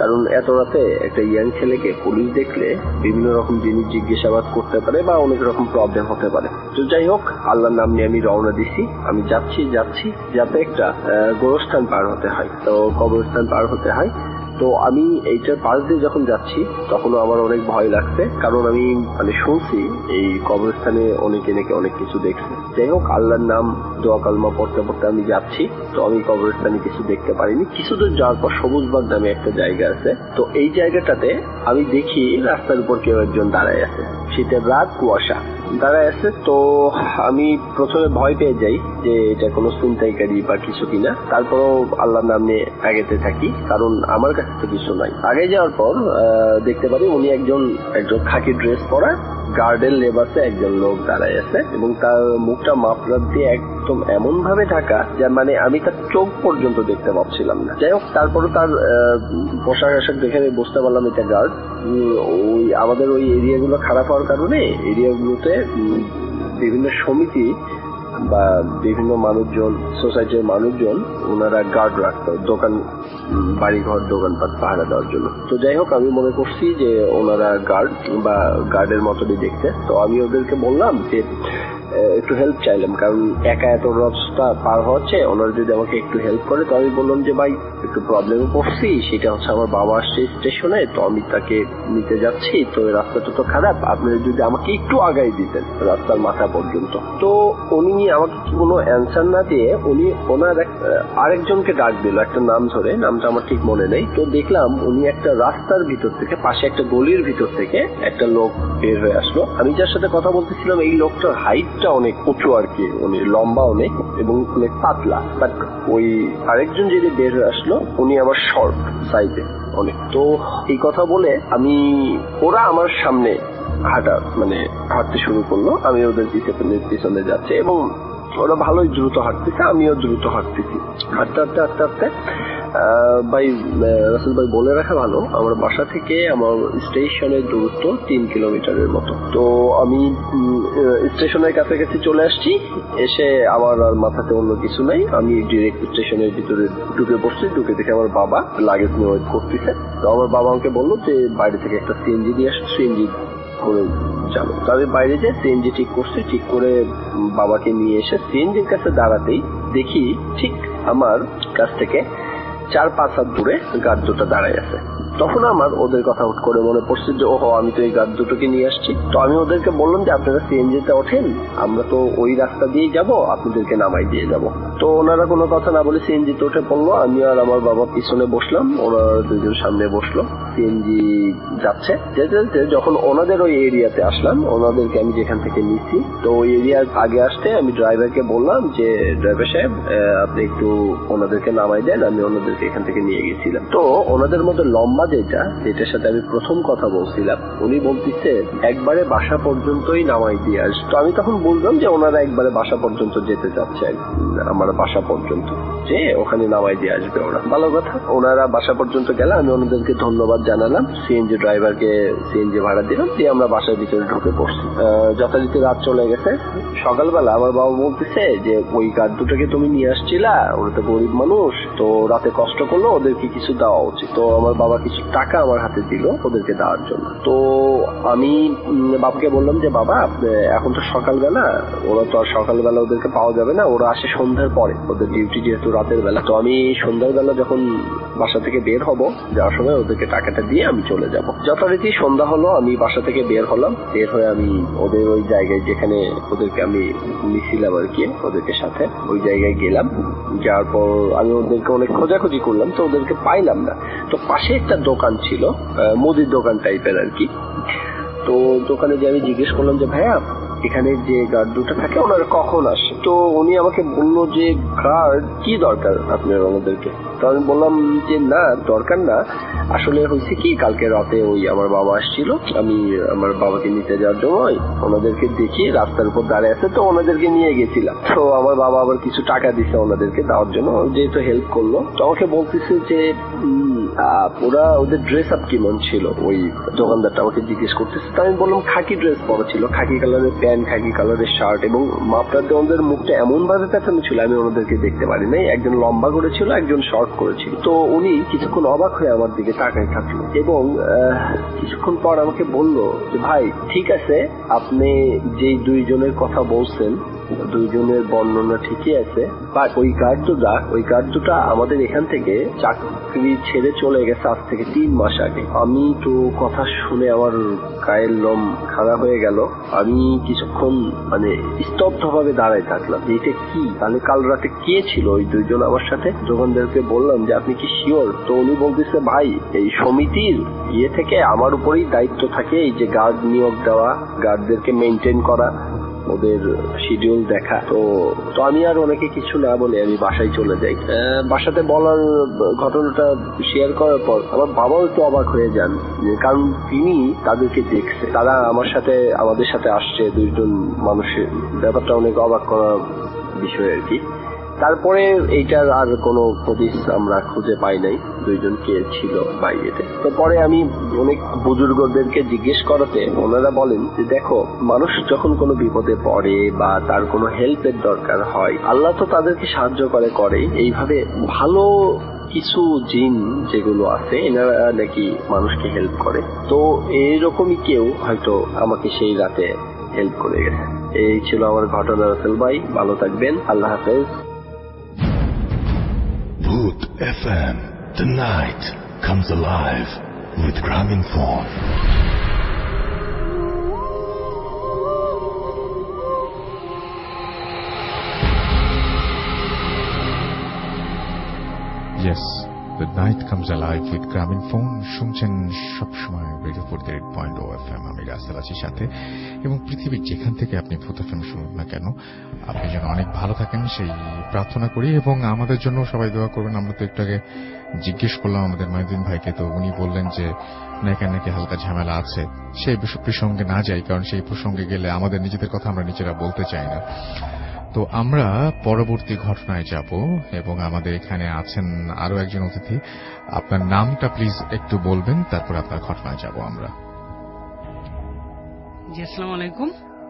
কারণ এত রাতে একটা ইয়াং ছেলেকে পুলিশ দেখলে বিভিন্ন রকম জিনিস জিজ্ঞাসাবাদ করতে পারে বা অনেক রকম প্রবলেম হতে পারে। তো যাই হোক, আল্লাহর নাম নিয়ে আমি রওনা দিছি। আমি যাচ্ছি যাতে একটা গোরস্থান পার হতে হয়, তো কবরস্থান পার হতে হয়। তো আমি এইটার পাশ দিয়ে যখন যাচ্ছি তখনও আমার অনেক ভয় লাগছে, কারণ আমি শুনছি এই কবরস্থানে অনেকে নাকি অনেক কিছু দেখছে। যাই হোক, আল্লাহর নাম দোয়া কালমা পড়তে পড়তে আমি যাচ্ছি। তো আমি কবরস্থানে কিছু দেখতে পারিনি। কিছু দূর যাওয়ার পর সবুজবাগ নামে একটা জায়গা আছে। তো এই জায়গাটাতে আমি দেখি রাস্তার উপর কেউ একজন দাঁড়ায় আছে। শীতের রাত, কুয়াশা, দাঁড়ায় আছে। তো আমি প্রথমে ভয় পেয়ে যাই যে এটা কোনো ছিনতাইকারী বা কিছু কিনা। তারপরও আল্লাহর নাম নিয়ে আগেতে থাকি, কারণ আমার কাছে তো কিছু নাই। আগে যাওয়ার পর দেখতে পারি উনি একজন খাকি ড্রেস পরা গার্ডের লেবাসে একজন লোক দাঁড়ায় আছে, এবং তার মুখটা মাফলার দিয়ে একদম এমন ভাবে ঢাকা যে আমি তার চোখ পর্যন্ত দেখতে পাচ্ছিলাম না। যাই হোক, তারপরে তার পোশাক আশাক দেখে আমি বুঝতে পারলাম এটা গার্ড। আমাদের ওই এরিয়াগুলো খারাপ হওয়ার কারণে এরিয়াগুলোতে বিভিন্ন সমিতি বা বিভিন্ন মানুষজন, সোসাইটির মানুষজন, ওনারা গার্ড রাখতো দোকান, বাড়িঘর, দোকানপাট পাহারা দেওয়ার জন্য। তো যাই হোক, আমি মনে করছি যে ওনারা গার্ড বা গার্ডের মতনই দেখতে। তো আমি ওদেরকে বললাম যে একটু হেল্প চাইলাম, কারণ একা এত রাস্তা পার হচ্ছে, ওনারা যদি আমাকে একটু হেল্প করে। তো আমি বললাম যে ভাই, একটু প্রবলেমে পড়ছি, সেটা হচ্ছে আমার বাবা আসছে স্টেশনে, তো আমি তাকে নিতে যাচ্ছি। তো রাস্তাটা তো খারাপ, আপনারা যদি আমাকে একটু আগাই দিতেন রাস্তার মাথা পর্যন্ত। তো উনি আমাকে কোনো অ্যান্সার না দিয়ে ওনার আরেকজনকে ডাক দিল একটা নাম ধরে, নামটা আমার ঠিক মনে নেই। তো দেখলাম উনি একটা রাস্তার ভিতর থেকে, পাশে একটা গলির ভিতর থেকে একটা লোক বের হয়ে আসলো। আমি যার সাথে কথা বলতেছিলাম এই লোকটার হাইটটা অনেক উঁচু আর কি, উনি লম্বা অনেক এবং অনেক পাতলা। বাট ওই আরেকজন যিনি বের হয়ে আসলো উনি আবার শর্ট সাইজে অনেক। তো এই কথা বলে ওরা আমার সামনে হাঁটতে শুরু করলো। আমি ওদের পিছনে যাচ্ছি এবং ওরা ভালোই দ্রুত হাঁটতেছে, আমিও দ্রুত হাঁটতেছি। হাঁটতে ভাই, রাসেল ভাই, বলে রাখা ভালো, আমার বাসা থেকে আমার স্টেশনের দূরত্ব 3 কিলোমিটারের মতো। তো আমি স্টেশনের কাছাকাছি চলে আসছি। এসে আমার আর মাথাতে অন্য কিছু নাই, আমি ডিরেক্ট স্টেশনের ভিতরে ঢুকে পড়ছি। ঢুকে দেখে আমার বাবা লাগেজ নিয়ে ওয়েট করতেছে। তো আমার বাবা আমাকে বললো যে বাইরে থেকে একটা সিএনজি দিয়ে আসো, সিএনজি করে যাবো। তো আমি বাইরে যাই, সিএনজি ঠিক করছি। ঠিক করে বাবাকে নিয়ে এসে সিএনজির কাছে দাঁড়াতেই দেখি ঠিক আমার কাছ থেকে 4-5 হাত দূরে গার্ড দুটো দাঁড়ায় আছে। তখন আমার ওদের কথা হুট করে মনে পড়ছে যে ওহো, আমি তো এই গার্ড দুটোকে নিয়ে আসছি। তো আমি ওদেরকে বললাম যে আপনারা সিএনজিতে ওঠেন, আমরা তো ওই রাস্তা দিয়ে যাব, আপনাদেরকে নামাই দিয়ে যাব। তো ওনারা কোনো কথা না বলে সিএনজিতে উঠে পড়লো। আমি আর আমার বাবা পিছনে বসলাম, ওনারা দুজন সামনে বসলো। সিএনজি যাচ্ছে, যেতে যখন ওনাদের ওই এরিয়াতে আসলাম, ওনাদেরকে আমি যেখান থেকে নিচ্ছি, তো ওই এরিয়ার আগে আসতে আমি ড্রাইভারকে বললাম যে ড্রাইভার সাহেব, আপনি একটু ওনাদেরকে নামাই দেন, আমি ওনাদেরকে এখান থেকে নিয়ে গেছিলাম। তো ওনাদের মধ্যে লম্বা যেটার সাথে আমি প্রথম কথা বলছিলাম, উনি বলতেছে একবারে বাসা পর্যন্তই নামাই দিয়ে আস। তো আমি তখন বললাম যে ওনারা একবারে বাসা পর্যন্ত যেতে চাচ্ছে, আমার বাসা পর্যন্ত, যে ওখানে নামাই দিয়ে আসবে ওরা। ভালো কথা, ওনারা বাসা পর্যন্ত গেলে আমি ওনাদেরকে ধন্যবাদ জানালাম, সিএনজি ড্রাইভারকে সিএনজি ভাড়া দিলাম, দিয়ে আমরা বাসার ভিতরে ঢুকে পড়ছি। যথারীতি রাত চলে গেছে। সকালবেলা আমার বাবা বলতেছে যে ওই গার্ড দুটোকে তুমি নিয়ে আসছিলা, ওরা তো গরিব মানুষ, তো রাতে কষ্ট করলো, ওদেরকে কিছু দেওয়া উচিত। তো আমার বাবা কিছু টাকা আমার হাতে দিল ওদেরকে দেওয়ার জন্য। তো আমি বাবাকে বললাম যে বাবা, এখন তো সকালবেলা, ওরা তো আর সকালবেলা ওদেরকে পাওয়া যাবে না, ওরা আসে সন্ধ্যার পরে, ওদের ডিউটি যেহেতু রাতের বেলা। তো আমি সন্ধ্যার বেলা যখন বাসা থেকে বের হব, যাওয়ার সময় ওদেরকে টাকাটা দিয়ে আমি চলে যাব। যথারীতি সন্ধ্যা হলো, আমি বাসা থেকে বের হলাম। বের হয়ে আমি ওদের ওই জায়গায় যেখানে ওদেরকে আমি নিছিলাম আর কি, ওদেরকে সাথে ওই জায়গায় গেলাম। যাওয়ার পর আমি ওদেরকে অনেক খোঁজাখুঁজি করলাম, তো ওদেরকে পাইলাম না। তো পাশে একটা দোকান ছিল, মুদির দোকান টাইপের আর কি। তো দোকানে যে আমি জিজ্ঞেস করলাম যে ভাইয়া এখানে যে গার্ড দুটো থাকে ওনারা কখন আসে। তো উনি আমাকে বললো যে গার্ড কি দরকার আপনার আমাদেরকে। তো আমি বললাম যে না দরকার না, আসলে হয়েছে কি কালকে রাতে ওই আমার বাবা আসছিল, আমি আমার বাবাকে নিতে যাওয়ার জন্য ওনাদেরকে দেখি রাস্তার উপর দাঁড়িয়ে আছে, তো ওনাদেরকে নিয়ে গেছিলাম। তো আমার বাবা আবার কিছু টাকা দিছে ওনাদেরকে দেওয়ার জন্য, যেহেতু হেল্প করলো। তো আমাকে বলতেছে যে ওরা ওদের ড্রেস আপ কেমন ছিল, ওই দোকানদারটা আমাকে জিজ্ঞেস করতেছে। তো আমি বললাম খাকি ড্রেস পরা ছিল, খাকি কালারের প্যান্ট, খাকি কালারের শার্ট, এবং মাপটাতে ওদের মুখটা এমন ভাবে পেঁচানো ছিল আমি ওনাদেরকে দেখতে পারি নাই। একজন লম্বা করেছিল, একজন শর্ট করেছিল। তো উনি কিছুক্ষণ অবাক হয়ে আমার দিকে তাকায় থাকলো এবং কিছুক্ষণ পর আমাকে বলল যে ভাই ঠিক আছে, আপনি যে দুইজনের কথা বলছেন দুইজনের বর্ণনা ঠিকই আছে, বাট ওই গার্ড দুটা আমাদের এখান থেকে চাকরি ছেড়ে চলে গেছে আজ থেকে 3 মাস আগে। আমি তো কথা শুনে আমার গায়ের লোম খারাপ হয়ে গেল। আমি কিছুক্ষণ মানে স্তব্ধ ভাবে দাঁড়ায় থাকলাম, এটা কি, তাহলে কাল রাতে কে ছিল ওই দুইজন আমার সাথে। দোকানদারকে বললাম যে আপনি কি শিওর? তো উনি বলতেছে ভাই এই সমিতির থেকে আমার উপরেই দায়িত্ব থাকে এই যে গার্ড নিয়োগ দেওয়া, গার্ডদেরকে মেনটেন করা, ওদের শিডিউল দেখা। তো আমি আর অনেকে কিছু না বলে আমি বাসায় চলে যাই। বাসাতে বলার ঘটনাটা শেয়ার করার পর আমার বাবাও একটু অবাক হয়ে যান, কারণ তিনি তাদেরকে দেখছে, তারা আমাদের সাথে আসছে দুইজন মানুষের। ব্যাপারটা অনেক অবাক করার বিষয় আর কি। তারপরে এইটার আর কোনো হদিস আমরা খুঁজে পাই নাই দুইজন কে ছিল বাইরেতে। তো পরে আমি অনেক বুজুর্গদেরকে জিজ্ঞেস করাতে ওনারা বলেন যে দেখো, মানুষ যখন কোনো বিপদে পড়ে বা তার কোনো হেল্পের দরকার হয়, আল্লাহ তো তাদেরকে সাহায্য করে। এইভাবে ভালো কিছু জিন যেগুলো আছে এনারা নাকি মানুষকে হেল্প করে। তো এইরকমই কেউ হয়তো আমাকে সেই রাতে হেল্প করে গেছে। এই ছিল আমার ঘটনা রাসেল ভাই, ভালো থাকবেন, আল্লাহ হাফেজ। Bhoot FM, the night comes alive with Graminphone. Yes, the night comes alive with Graminphone. শুনছেন সবসময় রেডিও 48.0 FM। আমি রাসেল আছি সাথে, এবং পৃথিবীর যেখান থেকে আপনি ভূত এফএম শুনুন না কেন, আপনি যেন অনেক ভালো থাকেন সেই প্রার্থনা করি, এবং আমাদের জন্য সবাই দোয়া করবেন। আমরা তো একটু আগে জিজ্ঞেস করলাম আমাদের মাইদিন ভাইকে, তো উনি বললেন যে নাকি হালকা ঝামেলা আছে। সেই প্রসঙ্গে না যাই, কারণ সেই প্রসঙ্গে গেলে আমাদের নিজেদের কথা আমরা নিজেরা বলতে চাই না। তো আমরা পরবর্তী ঘটনায় যাব, এবং আমাদের এখানে আছেন আরো একজন অতিথি। আপনার নামটা প্লিজ একটু বলবেন, তারপর আপনার ঘটনায় যাব আমরা। জি, আসসালামু আলাইকুম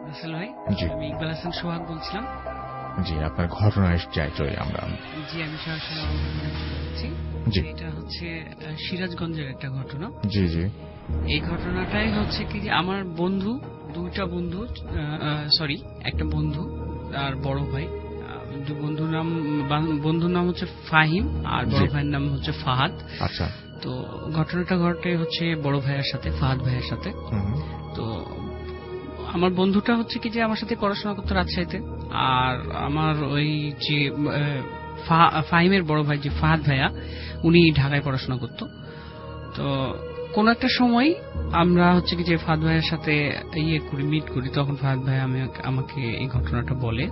রাসেল ভাই। আমি ইকবাল হাসান সোহাগ বলছিলাম। জি, আপনার ঘটনায় চলে আমরা। জি, আমি সরাসরি বলছি। জি, এটা হচ্ছে সিরাজগঞ্জের একটা ঘটনা। জি জি, এই ঘটনাটাই হচ্ছে কি যে আমার একটা বন্ধু আর বড় ভাই, বন্ধুর নাম হচ্ছে ফাহিম আর বড় ভাইয়ের নাম হচ্ছে ফাহাদ। আচ্ছা। তো ঘটনাটা ঘটে হচ্ছে বড় ভাইয়ের সাথে, ফাহাদ ভাইয়ের সাথে। তো আমার বন্ধুটা হচ্ছে কি যে আমার সাথে পড়াশোনা করতো রাজশাহীতে, আর আমার ওই যে ফাহিমের বড় ভাই যে ফাহাদ ভাইয়া, উনি ঢাকায় পড়াশোনা করতো। তো কোন একটা সময় আমরা হচ্ছে কি যে ফাহাদ ভাইয়ের সাথে মিট করি, তখন ফাহাদ ভাই আমাকে এই ঘটনাটা বলে,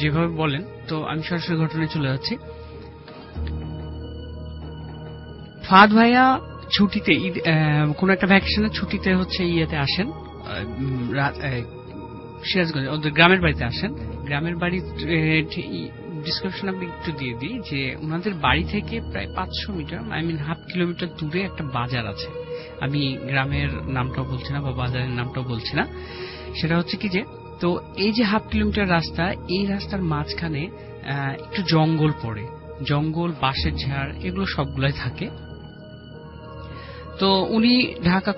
যেভাবে বলেন। তো আমি সরাসরি ঘটনায় চলে যাচ্ছি। ফাহাদ ভাইয়া ছুটিতে, কোন একটা ভ্যাকেশনের ছুটিতে হচ্ছে আসেন সিরাজগঞ্জ, ওদের গ্রামের বাড়িতে আসেন। গ্রামের বাড়ির ডিসক্রিপশন আমি একটু দিয়ে দিই যে ওনাদের বাড়ি থেকে প্রায় 500 মিটার, হাফ কিলোমিটার দূরে একটা বাজার আছে। আমি গ্রামের নামটাও বলছি না বা বাজারের নামটাও বলছি না। সেটা হচ্ছে কি যে, তো এই যে হাফ কিলোমিটার রাস্তা, এই রাস্তার মাঝখানে একটু জঙ্গল পড়ে, জঙ্গল, বাঁশের ঝাড়, এগুলো সবগুলাই থাকে। তো উনি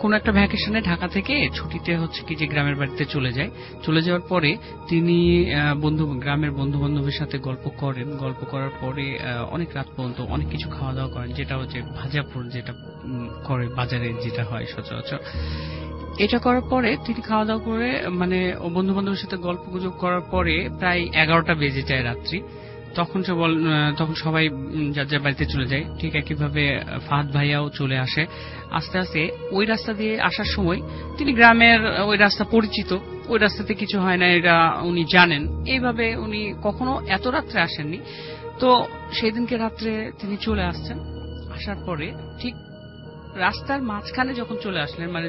কোন একটা ভ্যাকেশনে ঢাকা থেকে ছুটিতে হচ্ছে কি যে গ্রামের বাড়িতে চলে যাওয়ার পরে তিনি গ্রামের বন্ধু বান্ধবের সাথে গল্প করার পরে অনেক রাত পর্যন্ত অনেক কিছু খাওয়া দাওয়া করেন, যেটা হচ্ছে ভাজাপুর, যেটা করে বাজারে যেটা হয় সচরাচর। এটা করার পরে তিনি খাওয়া দাওয়া করে বন্ধু বান্ধবের সাথে গল্প গুজব করার পরে প্রায় 11টা বেজে যায় রাত্রি। তখন সবাই যার যার বাড়িতে চলে যায়। ঠিক একইভাবে ফাহাদ ভাইয়াও চলে আসে। আস্তে আস্তে ওই রাস্তা দিয়ে আসার সময় তিনি গ্রামের ওই রাস্তা পরিচিত, ওই রাস্তাতে কিছু হয় না, এটা উনি জানেন। এইভাবে উনি কখনো এত রাত্রে আসেননি। তো সেই দিনকে রাত্রে তিনি চলে আসছেন। আসার পরে ঠিক রাস্তার মাঝখানে যখন চলে আসলেন, মানে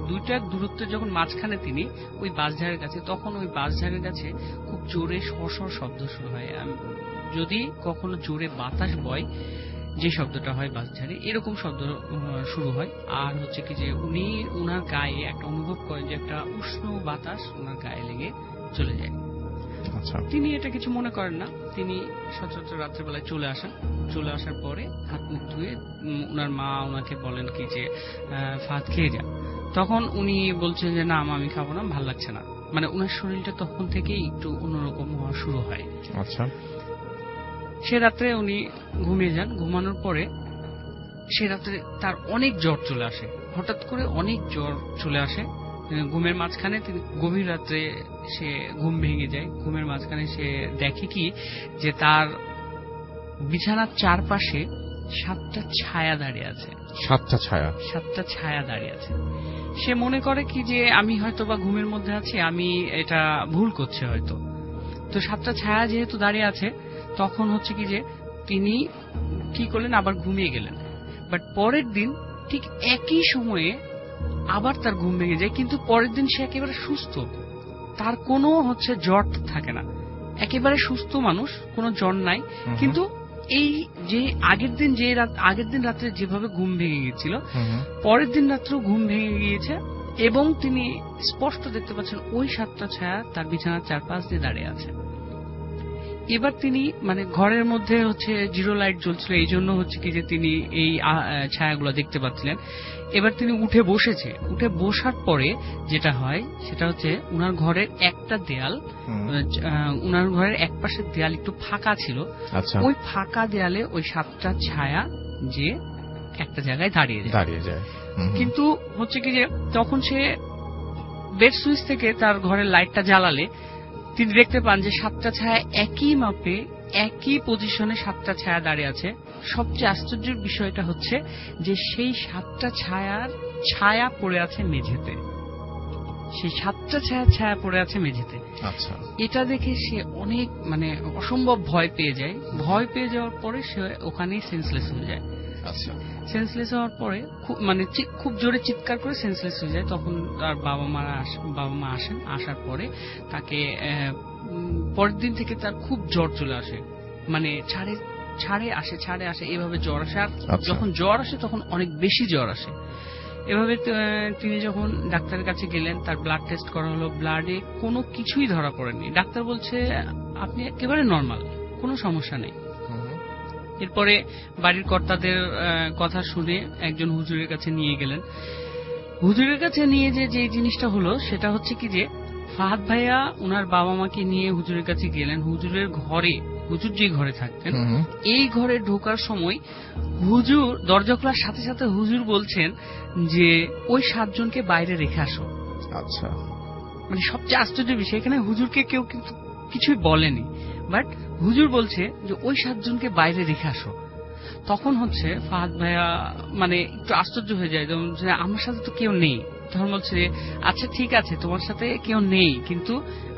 দুইটা দূরত্বে যখন মাঝখানে তিনি ওই বাসঝাড়ের কাছে, তখন ওই বাসঝাড়ের কাছে খুব জোরে সরসর শব্দ শুরু হয়। যদি কখনো জোরে বাতাস বয় যে শব্দটা হয় বাসঝাড়ে, এরকম শব্দ শুরু হয়। আর হচ্ছে কি যে উনি ওনার গায়ে একটা অনুভব করেন যে একটা উষ্ণ বাতাস ওনার গায়ে লেগে চলে যায়। তিনি এটা কিছু মনে করেন না। তিনি সচরাচর রাত্রেবেলায় চলে আসেন। চলে আসার পরে হাত মুখ ধুয়ে ওনার মা ওনাকে বলেন কি যে ভাত খেয়ে যান। তখন উনি বলছেন যে না আমি খাবো না, ভাল লাগছে না। মানে ওনার শরীরটা তখন থেকেই একটু অন্যরকম হওয়া শুরু হয়। আচ্ছা। সে রাত্রে উনি ঘুমিয়ে যান। ঘুমানোর পরে সে রাত্রে তার অনেক জ্বর চলে আসে, হঠাৎ করে অনেক জ্বর চলে আসে। ঘুমের মাঝখানে তিনি গভীর রাত্রে সে ঘুম ভেঙে যায়। ঘুমের মাঝখানে সে দেখে কি যে তার বিছানার চারপাশে 7টা ছায়া দাঁড়িয়ে আছে। 7টা ছায়া? 7টা ছায়া দাঁড়িয়ে আছে। সে মনে করে কি যে আমি হয়তো বা ঘুমের মধ্যে আছি, আমি এটা ভুল করছি হয়তো। তো 7টা ছায়া যেহেতু দাঁড়িয়ে আছে, তখন হচ্ছে কি যে তিনি কি করলেন, আবার ঘুমিয়ে গেলেন। বাট পরের দিন ঠিক একই সময়ে আবার তার ঘুম ভেঙে যায়, কিন্তু পরের দিন সে একেবারে সুস্থ, তার কোনো জ্বর থাকে না, একেবারে সুস্থ মানুষ, কোনো জ্বর নাই। কিন্তু এই যে আগের দিন রাত্রে যেভাবে ঘুম ভেঙে গিয়েছিল, পরের দিন রাত্রেও ঘুম ভেঙে গিয়েছে এবং তিনি স্পষ্ট দেখতে পাচ্ছেন ওই 7টা ছায়া তার বিছানার চারপাশ দিয়ে দাঁড়িয়ে আছে। এবার তিনি মানে ঘরের মধ্যে জিরো লাইট জ্বলছিল, এই জন্য কি যে তিনি এই ছায়াগুলো দেখতে পাচ্ছিলেন। এবার তিনি উঠে বসেছে। উঠে বসার পরে যেটা হয় সেটা হচ্ছে উনার ঘরের একটা দেয়াল, উনার ঘরের এক পাশের দেয়াল একটু ফাঁকা ছিল। ওই ফাঁকা দেয়ালে ওই 7টা ছায়া যে একটা জায়গায় দাঁড়িয়ে যায়। কিন্তু কি যে তখন সে বেড সুইচ থেকে তার ঘরের লাইটটা জ্বালালে তিনি দেখতে পান যে 7টা ছায়া একই মাপে একই পজিশনে 7টা ছায়া দাঁড়িয়ে আছে। সবচেয়ে আশ্চর্যের বিষয়টা হচ্ছে যে সেই 7টা ছায়া পড়ে আছে মেঝেতে। সেই 7টা ছায়া পড়ে আছে মেঝেতে। আচ্ছা। এটা দেখে সে অনেক অসম্ভব ভয় পেয়ে যায়। ভয় পেয়ে যাওয়ার পরে সে ওখানেই সেন্সলেস হয়ে যায়। আচ্ছা। সেন্সলেস হওয়ার পরে খুব জোরে চিৎকার করে সেন্সলেস হয়ে যায়। তখন তার বাবা মা আসেন। আসার পরে তাকে পরের দিন থেকে তার খুব জ্বর চলে আসে, মানে ছাড়ে আসে এভাবে জ্বর আসে। আর যখন জ্বর আসে তখন অনেক বেশি জ্বর আসে। এভাবে তিনি যখন ডাক্তারের কাছে গেলেন, তার ব্লাড টেস্ট করা হলো, ব্লাডে কোনো কিছুই ধরা পড়েনি। ডাক্তার বলছে আপনি একেবারে নর্মাল, কোনো সমস্যা নেই। এরপরে বাড়ির কর্তাদের কথা শুনে একজন হুজুরের কাছে নিয়ে গেলেন। হুজুরের কাছে নিয়ে যে জিনিসটা হলো সেটা হচ্ছে কি যে ফাহাদ ভাইয়া ওনার বাবা মাকে নিয়ে হুজুরের কাছে গেলেন। হুজুর যে ঘরে থাকতেন, এই ঘরে ঢোকার সময় হুজুর দরজা খোলার সাথে সাথে হুজুর বলছেন যে ওই 7 জনকে বাইরে রেখে আসো। আচ্ছা। মানে সবচেয়ে আশ্চর্য বিষয়, এখানে হুজুরকে কেউ কিন্তু কিছুই বলেনি, বাট হুজুর বলছে যে ওই 7 জনকে বাইরে রেখে আসো। তখন ফাহাদ ভাইয়া একটু আশ্চর্য হয়ে যায়, যে আমার সাথে তো কেউ নেই। তখন বলছে আচ্ছা ঠিক আছে, তোমার সাথে কেউ নেই, কিন্তু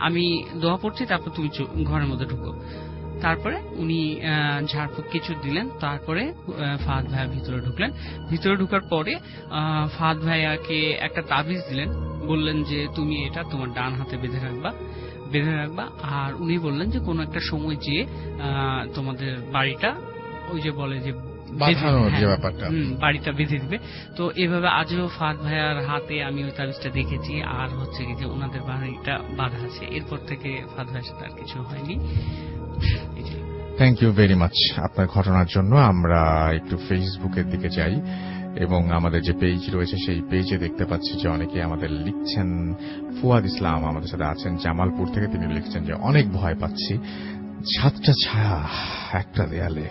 আমি দোয়া পড়ছি, তারপর তুমি ঘরের মধ্যে ঢুকো। তারপরে উনি ঝাড়ফুঁক কিছু দিলেন। তারপরে ফাহাদ ভাইয়া ভিতরে ঢুকলেন। ভিতরে ঢুকার পরে ফাহাদ ভাইয়াকে একটা তাবিজ দিলেন। বললেন যে তুমি এটা তোমার ডান হাতে বেঁধে রাখবা। আর উনি বললেন যে কোনো একটা সময় যে তোমাদের বাড়িটা ওই যে বলে যে বাড়িটা বেঁধে দিবে। তো এভাবে আজও ফাহাদ ভাইয়ার হাতে আমি ওই তাবিজটা দেখেছি। আর কি যে ওনাদের বাড়িটা বাঁধা আছে। এরপর থেকে ফাহাদ ভাইয়ের সাথে আর কিছু হয়নি। থ্যাংক ইউ ভেরি মাচ আপনার ঘটনার জন্য। আমরা একটু ফেসবুকের দিকে যাই এবং আমাদের যে পেজ রয়েছে সেই পেজে দেখতে পাচ্ছি যে অনেকে আমাদের লিখছেন। ফুয়াদ ইসলাম আমাদের সাথে আছেন জামালপুর থেকে। তিনি লিখছেন যে অনেক ভয় পাচ্ছি, 7টা ছায়া একটা দেয়ালে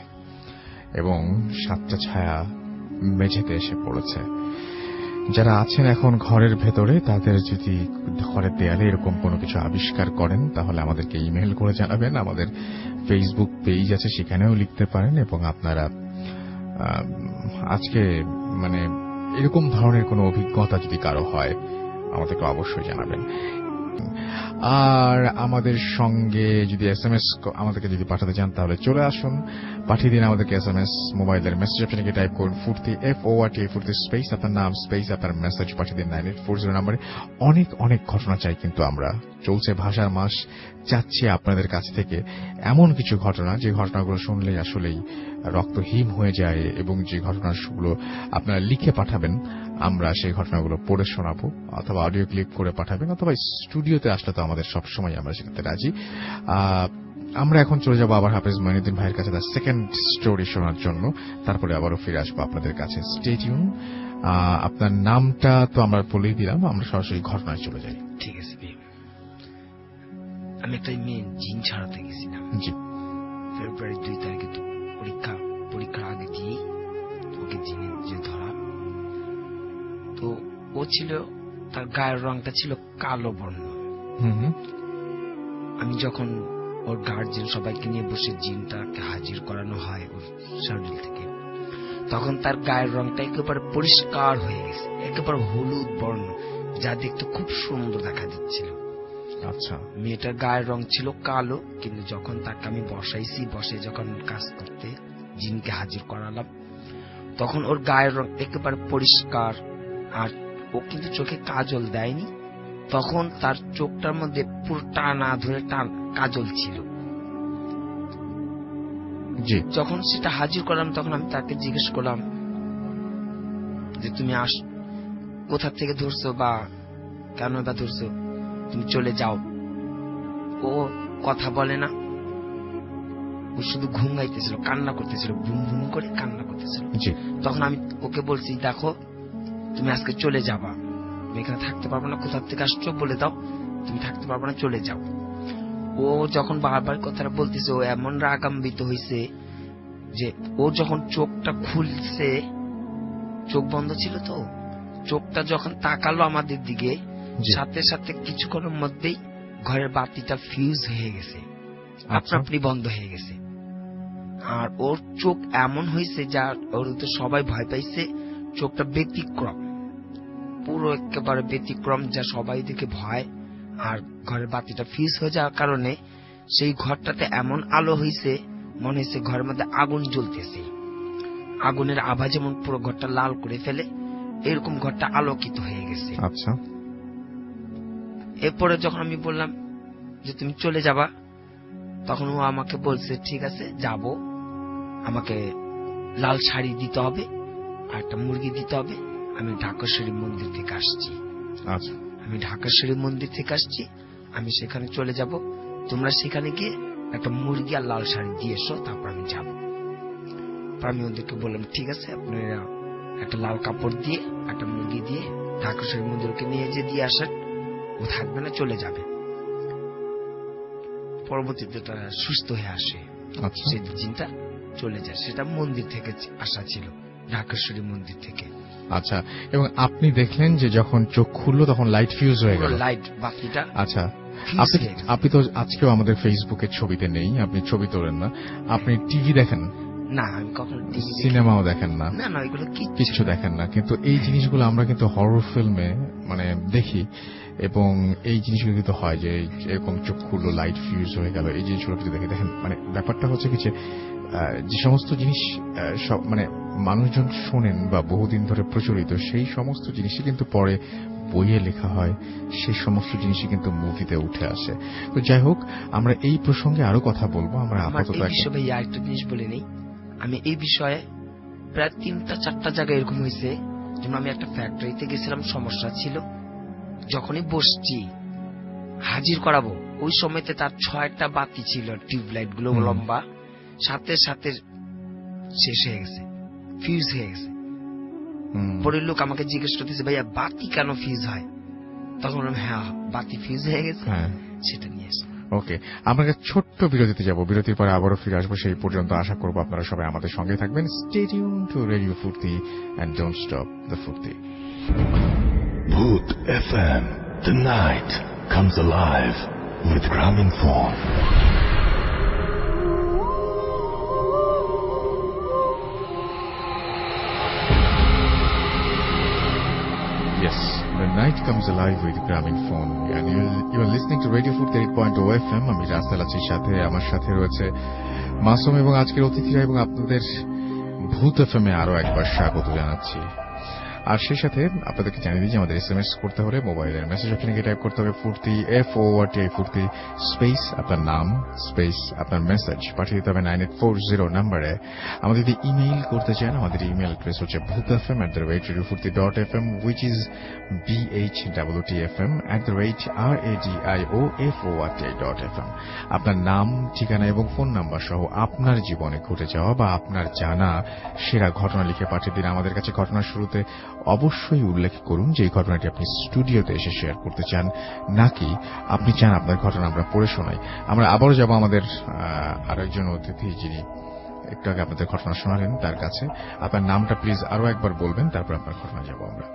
এবং 7টা ছায়া মেঝেতে এসে পড়েছে। যারা আছেন এখন ঘরের ভেতরে, তাদের যদি ঘরের দেয়ালে এরকম কোনো কিছু আবিষ্কার করেন তাহলে আমাদেরকে ইমেল করে জানাবেন। আমাদের ফেসবুক পেজ আছে, সেখানেও লিখতে পারেন। এবং আপনারা আজকে এরকম ধরনের কোনো অভিজ্ঞতা যদি কারো হয়, আমাদেরকে অবশ্যই জানাবেন। আর আমাদের সঙ্গে যদি এসএমএস আমাদেরকে যদি পাঠাতে চান তাহলে চলে আসুন, পাঠিয়ে দিন আমাদেরকে এসএমএস। মোবাইলের মেসেজ অপশনে গিয়ে টাইপ করুন ফুর্তি, FORT ফুর্তি স্পেস আপনার নাম স্পেস আপনার মেসেজ পাঠিয়ে দিন 9840 নম্বরে। অনেক অনেক ঘটনা চাই কিন্তু আমরা, চলছে ভাষার মাস, চাচ্ছি আপনাদের কাছ থেকে এমন কিছু ঘটনা যে ঘটনাগুলো শুনলেই আসলেই রক্ত হিম হয়ে যায়, এবং যে ঘটনাগুলো আপনারা লিখে পাঠাবেন আমরা সেই ঘটনাগুলো পড়ে শোনাবো, অথবা অডিও ক্লিপ করে পাঠাবেন, অথবা স্টুডিওতে আসলে তো আমাদের সবসময় আমরা সেটাতে রাজি। আমরা এখন চলে যাবো আবার হাফেজ মঈনুদ্দিন ভাইয়ের কাছে তার সেকেন্ড স্টোরি শোনার জন্য, তারপরে আবারও ফিরে আসবো আপনাদের কাছে। Stay tune. আপনার নামটা তো আমরা বলেই দিলাম, আমরা সরাসরি ঘটনায় চলে যাই। ঠিক আছে। আমি একটা মেয়ে জিন ছাড়াতে গেছিলাম। জি। ফেব্রুয়ারি 2 তারিখে পরীক্ষার আগে দিয়ে ওকে জিনে যে ধরা, তো ও ছিল, তার গায়ের রংটা ছিল কালো বর্ণ। আমি যখন ওর গার্জিয়ান সবাইকে নিয়ে বসে জিনটাকে হাজির করানো হয় ওর শরীর থেকে, তখন তার গায়ের রংটা একেবারে পরিষ্কার হয়ে গেছে, একেবারে হলুদ বর্ণ, যা দেখতে খুব সুন্দর দেখা দিচ্ছিল। আচ্ছা। মেয়েটার গায়ের রং ছিল কালো, কিন্তু যখন তাকে আমি বসে যখন কাজ করতে জিনকে হাজির করালাম, তখন ওর গায়ের রং একেবারে পরিষ্কার। আর ও কিন্তু চোখে কাজল দেয়নি, তখন তার চোখটার মধ্যে পুরো টানা ধরে কাজল ছিল। যখন সেটা হাজির করলাম তখন আমি তাকে জিজ্ঞেস করলাম যে তুমি কোথা থেকে ধরছো বা কেন বা ধরছো, তুমি চলে যাও। ও কথা বলে না, ও শুধু ঘুম গাইতেছিল, কান্না করতেছিল, বুম বুম করে কান্না করতেছিল। তখন আমি ওকে বলছি, দেখো তুমি আজকে চলে যাবা, তুমি এখানে থাকতে পারবো না, কোথা থেকে আসছো বলে দাও, তুমি থাকতে পারবো না, চলে যাও। ও যখন বারবার কথাটা বলতেছে, ও এমন রাগান্বিত হয়েছে যে ও যখন চোখটা খুলছে, চোখ বন্ধ ছিল তো, চোখটা যখন তাকালো আমাদের দিকে, সাথে সাথে কিছুক্ষণের মধ্যেই ঘরের বাতিটা ফিউজ হয়ে গেছে, আপনি বন্ধ হয়ে গেছে। আর ওর চোখ এমন হয়েছে যা ওর তো সবাই ভয় পাইছে, চোখটা ব্যতিক্রম, পুরো একেবারে ব্যতিক্রম, যা সবাই দেখে ভয়। আর ঘরের বাতিটা ফিউজ হয়ে যাওয়ার কারণে সেই ঘরটাতে এমন আলো হয়েছে, মনে হয়েছে ঘরের মধ্যে আগুন জ্বলতেছে, আগুনের আভা যেমন পুরো ঘরটা লাল করে ফেলে, এরকম ঘরটা আলোকিত হয়ে গেছে। আচ্ছা। এরপরে যখন আমি বললাম যে তুমি চলে যাবা, তখন ও আমাকে বলছে ঠিক আছে যাব, আমাকে লাল শাড়ি দিতে হবে আর একটা মুরগি দিতে হবে, আমি ঢাকেশ্বরী মন্দির থেকে আসছি। আচ্ছা। আমি ঢাকেশ্বরী মন্দির থেকে আসছি, আমি সেখানে চলে যাব, তোমরা সেখানে গিয়ে একটা মুরগি আর লাল শাড়ি দিয়ে এসো, তারপর আমি যাব। আমি ওদেরকে বললাম ঠিক আছে, আপনারা একটা লাল কাপড় দিয়ে একটা মুরগি দিয়ে ঢাকেশ্বরী মন্দিরকে নিয়ে দিয়ে আসেন, ও থাকবে না, চলে যাবে। পরবর্তীতে তারা সুস্থ হয়ে আসে, সেই জিনটা চলে যায়, সেটা মন্দির থেকে আসা ছিল, ঢাকেশ্বরী মন্দির থেকে। আচ্ছা। এবং আপনি দেখলেন যে যখন চোখ খুললো তখন লাইট ফিউজ হয়ে গেল, লাইট বাতিটা। আচ্ছা। আপনি তো আজকেও আমাদের ফেসবুকের ছবিতে নেই, আপনি ছবি তোলেন না, আপনি টিভি দেখেন না? আমি কখনো সিনেমাও দেখেন না? না, এগুলো কিচ্ছু দেখেন না। কিন্তু এই জিনিসগুলো আমরা কিন্তু হরর ফিল্মে মানে দেখি, এবং এই জিনিসগুলো কিন্তু হয় যে এরকম চোখ খুললো, লাইট ফিউজ হয়ে গেল, এই জিনিসগুলো কিন্তু দেখেন। মানে ব্যাপারটা হচ্ছে কি যে সমস্ত জিনিস সব মানে মানুষজন শোনেন বা বহুদিন ধরে প্রচলিত, সেই সমস্ত জিনিসই কিন্তু পরে বইয়ে লেখা হয়, সেই সমস্ত জিনিসই কিন্তু মুভিতে উঠে আসে। তো যাই হোক, আমরা এই প্রসঙ্গে আরো কথা বলবো। আমরা আপাতত একটা জিনিস বলে নেই, আমি এই বিষয়ে প্রায় 3-4টা জায়গায় এরকম হয়েছে। যেমন আমি একটা ফ্যাক্টরিতে গেছিলাম, সমস্যা ছিল, যখনই বসছি হাজির করাবো, ওই সময়তে তার 6টা বাতি ছিল, টিউবলাইট গুলো লম্বা, সাথে সাথে শেষ হয়ে গেছে, ফিউজ হয়ে গেছে। পরের লোক আমাকে জিজ্ঞেস করতেছে, ভাইয়া বাতি কেন ফিউজ হয়? তখন হ্যাঁ, বাতি ফিউজ হয়ে গেছে, সেটা নিয়ে এসে। ওকে, আমরা ছোট্ট বিরতিতে যাব, বিরতির পরে আবারও ফিরে আসবো। সেই পর্যন্ত আশা করবো আপনারা সবাই আমাদের সঙ্গে থাকবেন। Stay tune to radio Foorti and don't stop the ফুর্তি। Bhoot FM, the night comes alive with Graminphone. Yes, the night comes alive with Gramophone. And you are listening to Radio 48.0 FM. আমি রাস্তাল আছি সাথে, আমার সাথে রয়েছে মাসুম এবং আজকের অতিথিরা, এবং আপনাদের ভূত এফএমে আরো একবার স্বাগত জানাচ্ছি। আর সেই সাথে আপনাদেরকে জানিয়ে দিই যে আমাদের এসএমএস করতে হলে মোবাইলের মেসেজ অপশনে টাইপ করতে হবে ফুর্তি FORTI ফুর্তি স্পেস আপনার নাম স্পেস আপনার মেসেজ পাঠিয়ে দিতে হবে 9840 নম্বরে। আমাদের যদি ইমেইল করতে চান, আমাদের ইমেইল অ্যাড্রেস হচ্ছে bhootfm@radiofurti.fm, which is BHWTFM@radioforti.fm। আপনার নাম, ঠিকানা এবং ফোন নাম্বার সহ আপনার জীবনে ঘটে যাওয়া বা আপনার জানা সেরা ঘটনা লিখে পাঠিয়ে দিন আমাদের কাছে। ঘটনার শুরুতে অবশ্যই উল্লেখ করুন যে এই ঘটনাটি আপনি স্টুডিওতে এসে শেয়ার করতে চান, নাকি আপনি চান আপনার ঘটনা আমরা পড়ে শোনাই। আমরা আবারও যাব আমাদের আরেকজন অতিথি যিনি একটু আগে আপনাদের ঘটনা শোনালেন তার কাছে। আপনার নামটা প্লিজ আরো একবার বলবেন, তারপর আপনার ঘটনা যাব আমরা।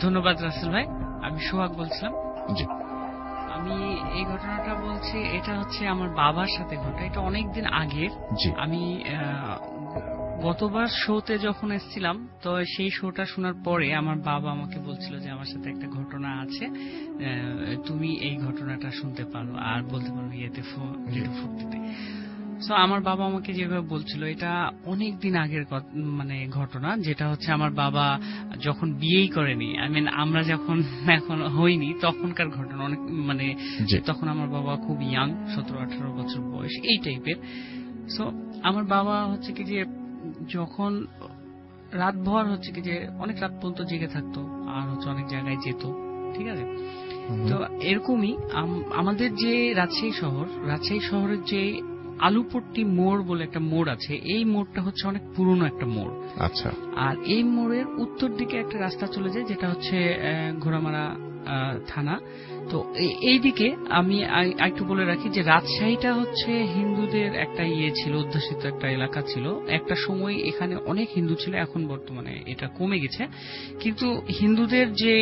ধন্যবাদ রাসেল ভাই, আমি সোহাগ বলছিলাম। জি, আমি এই ঘটনাটা বলছি, এটা হচ্ছে আমার বাবার সাথে ঘটা। এটা অনেকদিন আগের। আমি গতবার শোতে যখন এসেছিলাম, তো সেই শোটা শোনার পরে আমার বাবা আমাকে বলছিল যে আমার সাথে একটা ঘটনা আছে, তুমি এই ঘটনাটা শুনতে পারো আর বলতে পারো ইয়েতে ফুর্তিতে। সো আমার বাবা আমাকে যেভাবে বলছিল, এটা অনেক দিন আগের মানে ঘটনা, যেটা হচ্ছে আমার বাবা যখন বিয়েই করেনি, আমরা যখন এখন হইনি তখনকার ঘটনা। অনেক মানে তখন আমার বাবা খুব ইয়াং, 17-18 বছর বয়স, এই টাইপের। সো আমার বাবা হচ্ছে কি যে যখন রাতভর হচ্ছে কি যে অনেক রাত পর্যন্ত জেগে থাকতো আর হচ্ছে অনেক জায়গায় যেত, ঠিক আছে। তো এরকমই আমাদের যে রাজশাহী শহরের যে আলুপট্টি মোড় বলে একটা মোড় আছে, এই মোড়টা হচ্ছে অনেক পুরনো একটা মোড়। আচ্ছা। আর এই মোড়ের উত্তর দিকে একটা রাস্তা চলে যায়, যেটা হচ্ছে ঘোড়ামারা থানা। তো এইদিকে আমি একটু বলে রাখি যে রাজশাহীটা হচ্ছে হিন্দুদের একটা ছিল, অধ্যুষিত একটা এলাকা ছিল। একটা সময় এখানে অনেক হিন্দু ছিল, এখন বর্তমানে এটা কমে গেছে। কিন্তু হিন্দুদের যে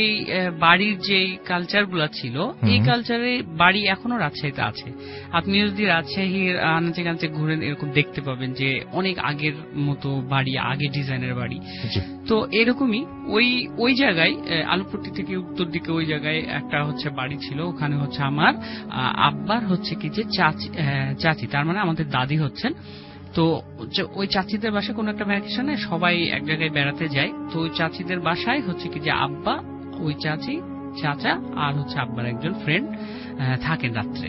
বাড়ির যে কালচার গুলা ছিল, এই কালচারে বাড়ি এখনো রাজশাহীতে আছে। আপনি যদি রাজশাহীর আনাচে কানাচে ঘুরেন, এরকম দেখতে পাবেন যে অনেক আগের মতো বাড়ি, আগে ডিজাইনের বাড়ি। তো এরকমই ওই জায়গায় আলুপট্টি থেকে উত্তর দিকে ওই জায়গায় একটা হচ্ছে বাড়ি ছিল। ওখানে হচ্ছে আমার আব্বার হচ্ছে কি যে চাচি, তার মানে আমাদের দাদি হচ্ছেন। তো ওই চাচিদের বাসায় কোনো একটা ভ্যাকেশনে সবাই এক জায়গায় বেড়াতে যায়। তো ওই চাচিদের বাসায় হচ্ছে কি যে আব্বা, ওই চাচি, চাচা আর হচ্ছে আব্বার একজন ফ্রেন্ড থাকেন রাত্রে।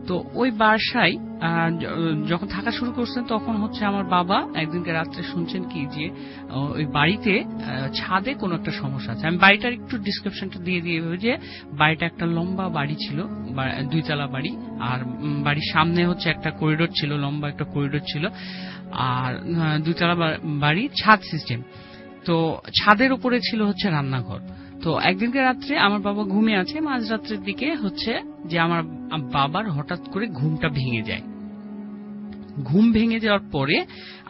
তো ওই বাসায় যখন থাকা শুরু করছেন, তখন হচ্ছে আমার বাবা একদিনকে রাত্রে শুনছেন কি যে ওই বাড়িতে ছাদে কোনো একটা সমস্যা আছে। আমি বাড়িটার একটু ডিসক্রিপশনটা দিয়ে যে বাড়িটা একটা লম্বা বাড়ি ছিল, 2 তলা বাড়ি, আর বাড়ির সামনে হচ্ছে একটা করিডোর ছিল, লম্বা একটা করিডোর ছিল, আর 2 তলা বাড়ি, ছাদ সিস্টেম। তো ছাদের উপরে ছিল হচ্ছে রান্নাঘর। তো একদিনকে রাত্রে আমার বাবা ঘুমিয়ে আছে, মাঝরাত্রের দিকে হচ্ছে যে আমার বাবার হঠাৎ করে ঘুমটা ভেঙে যায়। ঘুম ভেঙে যাওয়ার পরে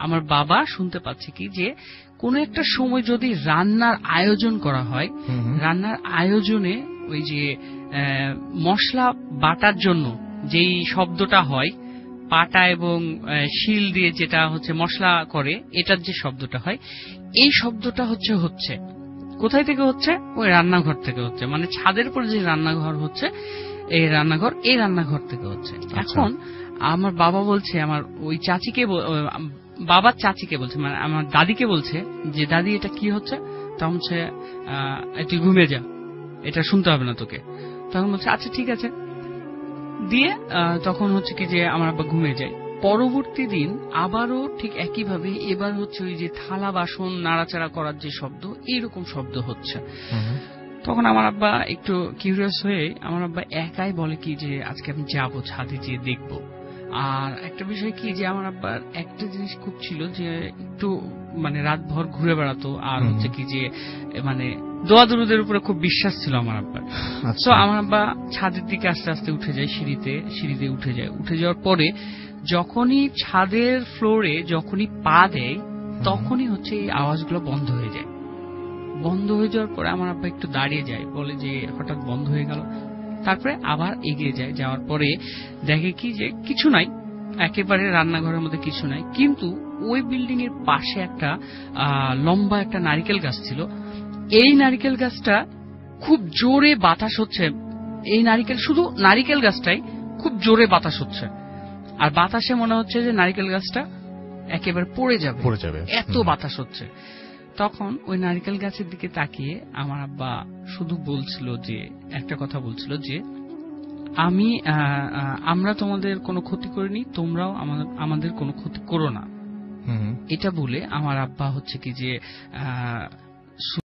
আমার বাবা শুনতে পাচ্ছে কি যে কোনো একটা সময় যদি রান্নার আয়োজন করা হয়, রান্নার আয়োজনে ওই যে মশলা বাটার জন্য যেই শব্দটা হয়, পাটা এবং শিল দিয়ে যেটা হচ্ছে মশলা করে, এটার যে শব্দটা হয়, এই শব্দটা হচ্ছে কোথায় থেকে হচ্ছে? ওই রান্নাঘর থেকে হচ্ছে। মানে ছাদের উপর যে রান্নাঘর হচ্ছে, এই রান্নাঘর থেকে হচ্ছে। এখন আমার বাবা বলছে, আমার ওই চাচিকে, বাবার চাচিকে বলছে, মানে আমার দাদিকে বলছে যে দাদি এটা কি হচ্ছে? তখন হচ্ছে তুই ঘুমিয়ে যা, এটা শুনতে হবে না তোকে। তখন বলছে আচ্ছা ঠিক আছে, দিয়ে তখন হচ্ছে কি যে আমার আব্বা ঘুমিয়ে যায়। পরবর্তী দিন আবারও ঠিক একইভাবে, এবার হচ্ছে ওই যে থালা বাসন নাড়াচাড়া করার যে শব্দ, এইরকম শব্দ হচ্ছে। তখন আমার আব্বা একটু কিউরিয়াস হয়ে আমার আব্বা একাই বলে কি যে আজকে আমি যাবো, ছাদে যেয়ে দেখবো। আর একটা বিষয় কি যে আমার আব্বার একটা জিনিস খুব ছিল যে একটু মানে রাতভর ঘুরে বেড়াতো, আর হচ্ছে কি যে মানে দোয়া দরুদের উপরে খুব বিশ্বাস ছিল আমার আব্বার। তো আমার আব্বা ছাদের দিকে আস্তে আস্তে উঠে যায়, সিঁড়িতে উঠে যাওয়ার পরে যখনই ছাদের ফ্লোরে যখনই পা দেয়, তখনই হচ্ছে এই আওয়াজগুলো বন্ধ হয়ে যায়। বন্ধ হয়ে যাওয়ার পরে আমার আব্বা একটু দাঁড়িয়ে যায়, বলে যে হঠাৎ বন্ধ হয়ে গেল। তারপরে আবার এগিয়ে যায়, যাওয়ার পরে দেখে কি যে কিছু নাই, একেবারে রান্নাঘরের মধ্যে কিছু নাই। কিন্তু ওই বিল্ডিং এর পাশে একটা লম্বা একটা নারিকেল গাছ ছিল। এই নারিকেল গাছটা খুব জোরে বাতাস হচ্ছে, এই শুধু নারিকেল গাছটাই খুব জোরে বাতাস হচ্ছে, আর বাতাসে মনে হচ্ছে যে নারিকেল গাছটা একেবারে পড়ে যাবে, এত বাতাস হচ্ছে। তখন ওই নারিকেল গাছের দিকে তাকিয়ে আমার আব্বা শুধু বলছিল যে একটা কথা বলছিল যে আমরা তোমাদের কোনো ক্ষতি করিনি, তোমরাও আমাদের কোনো ক্ষতি করো না। এটা বলে আমার আব্বা হচ্ছে কি যে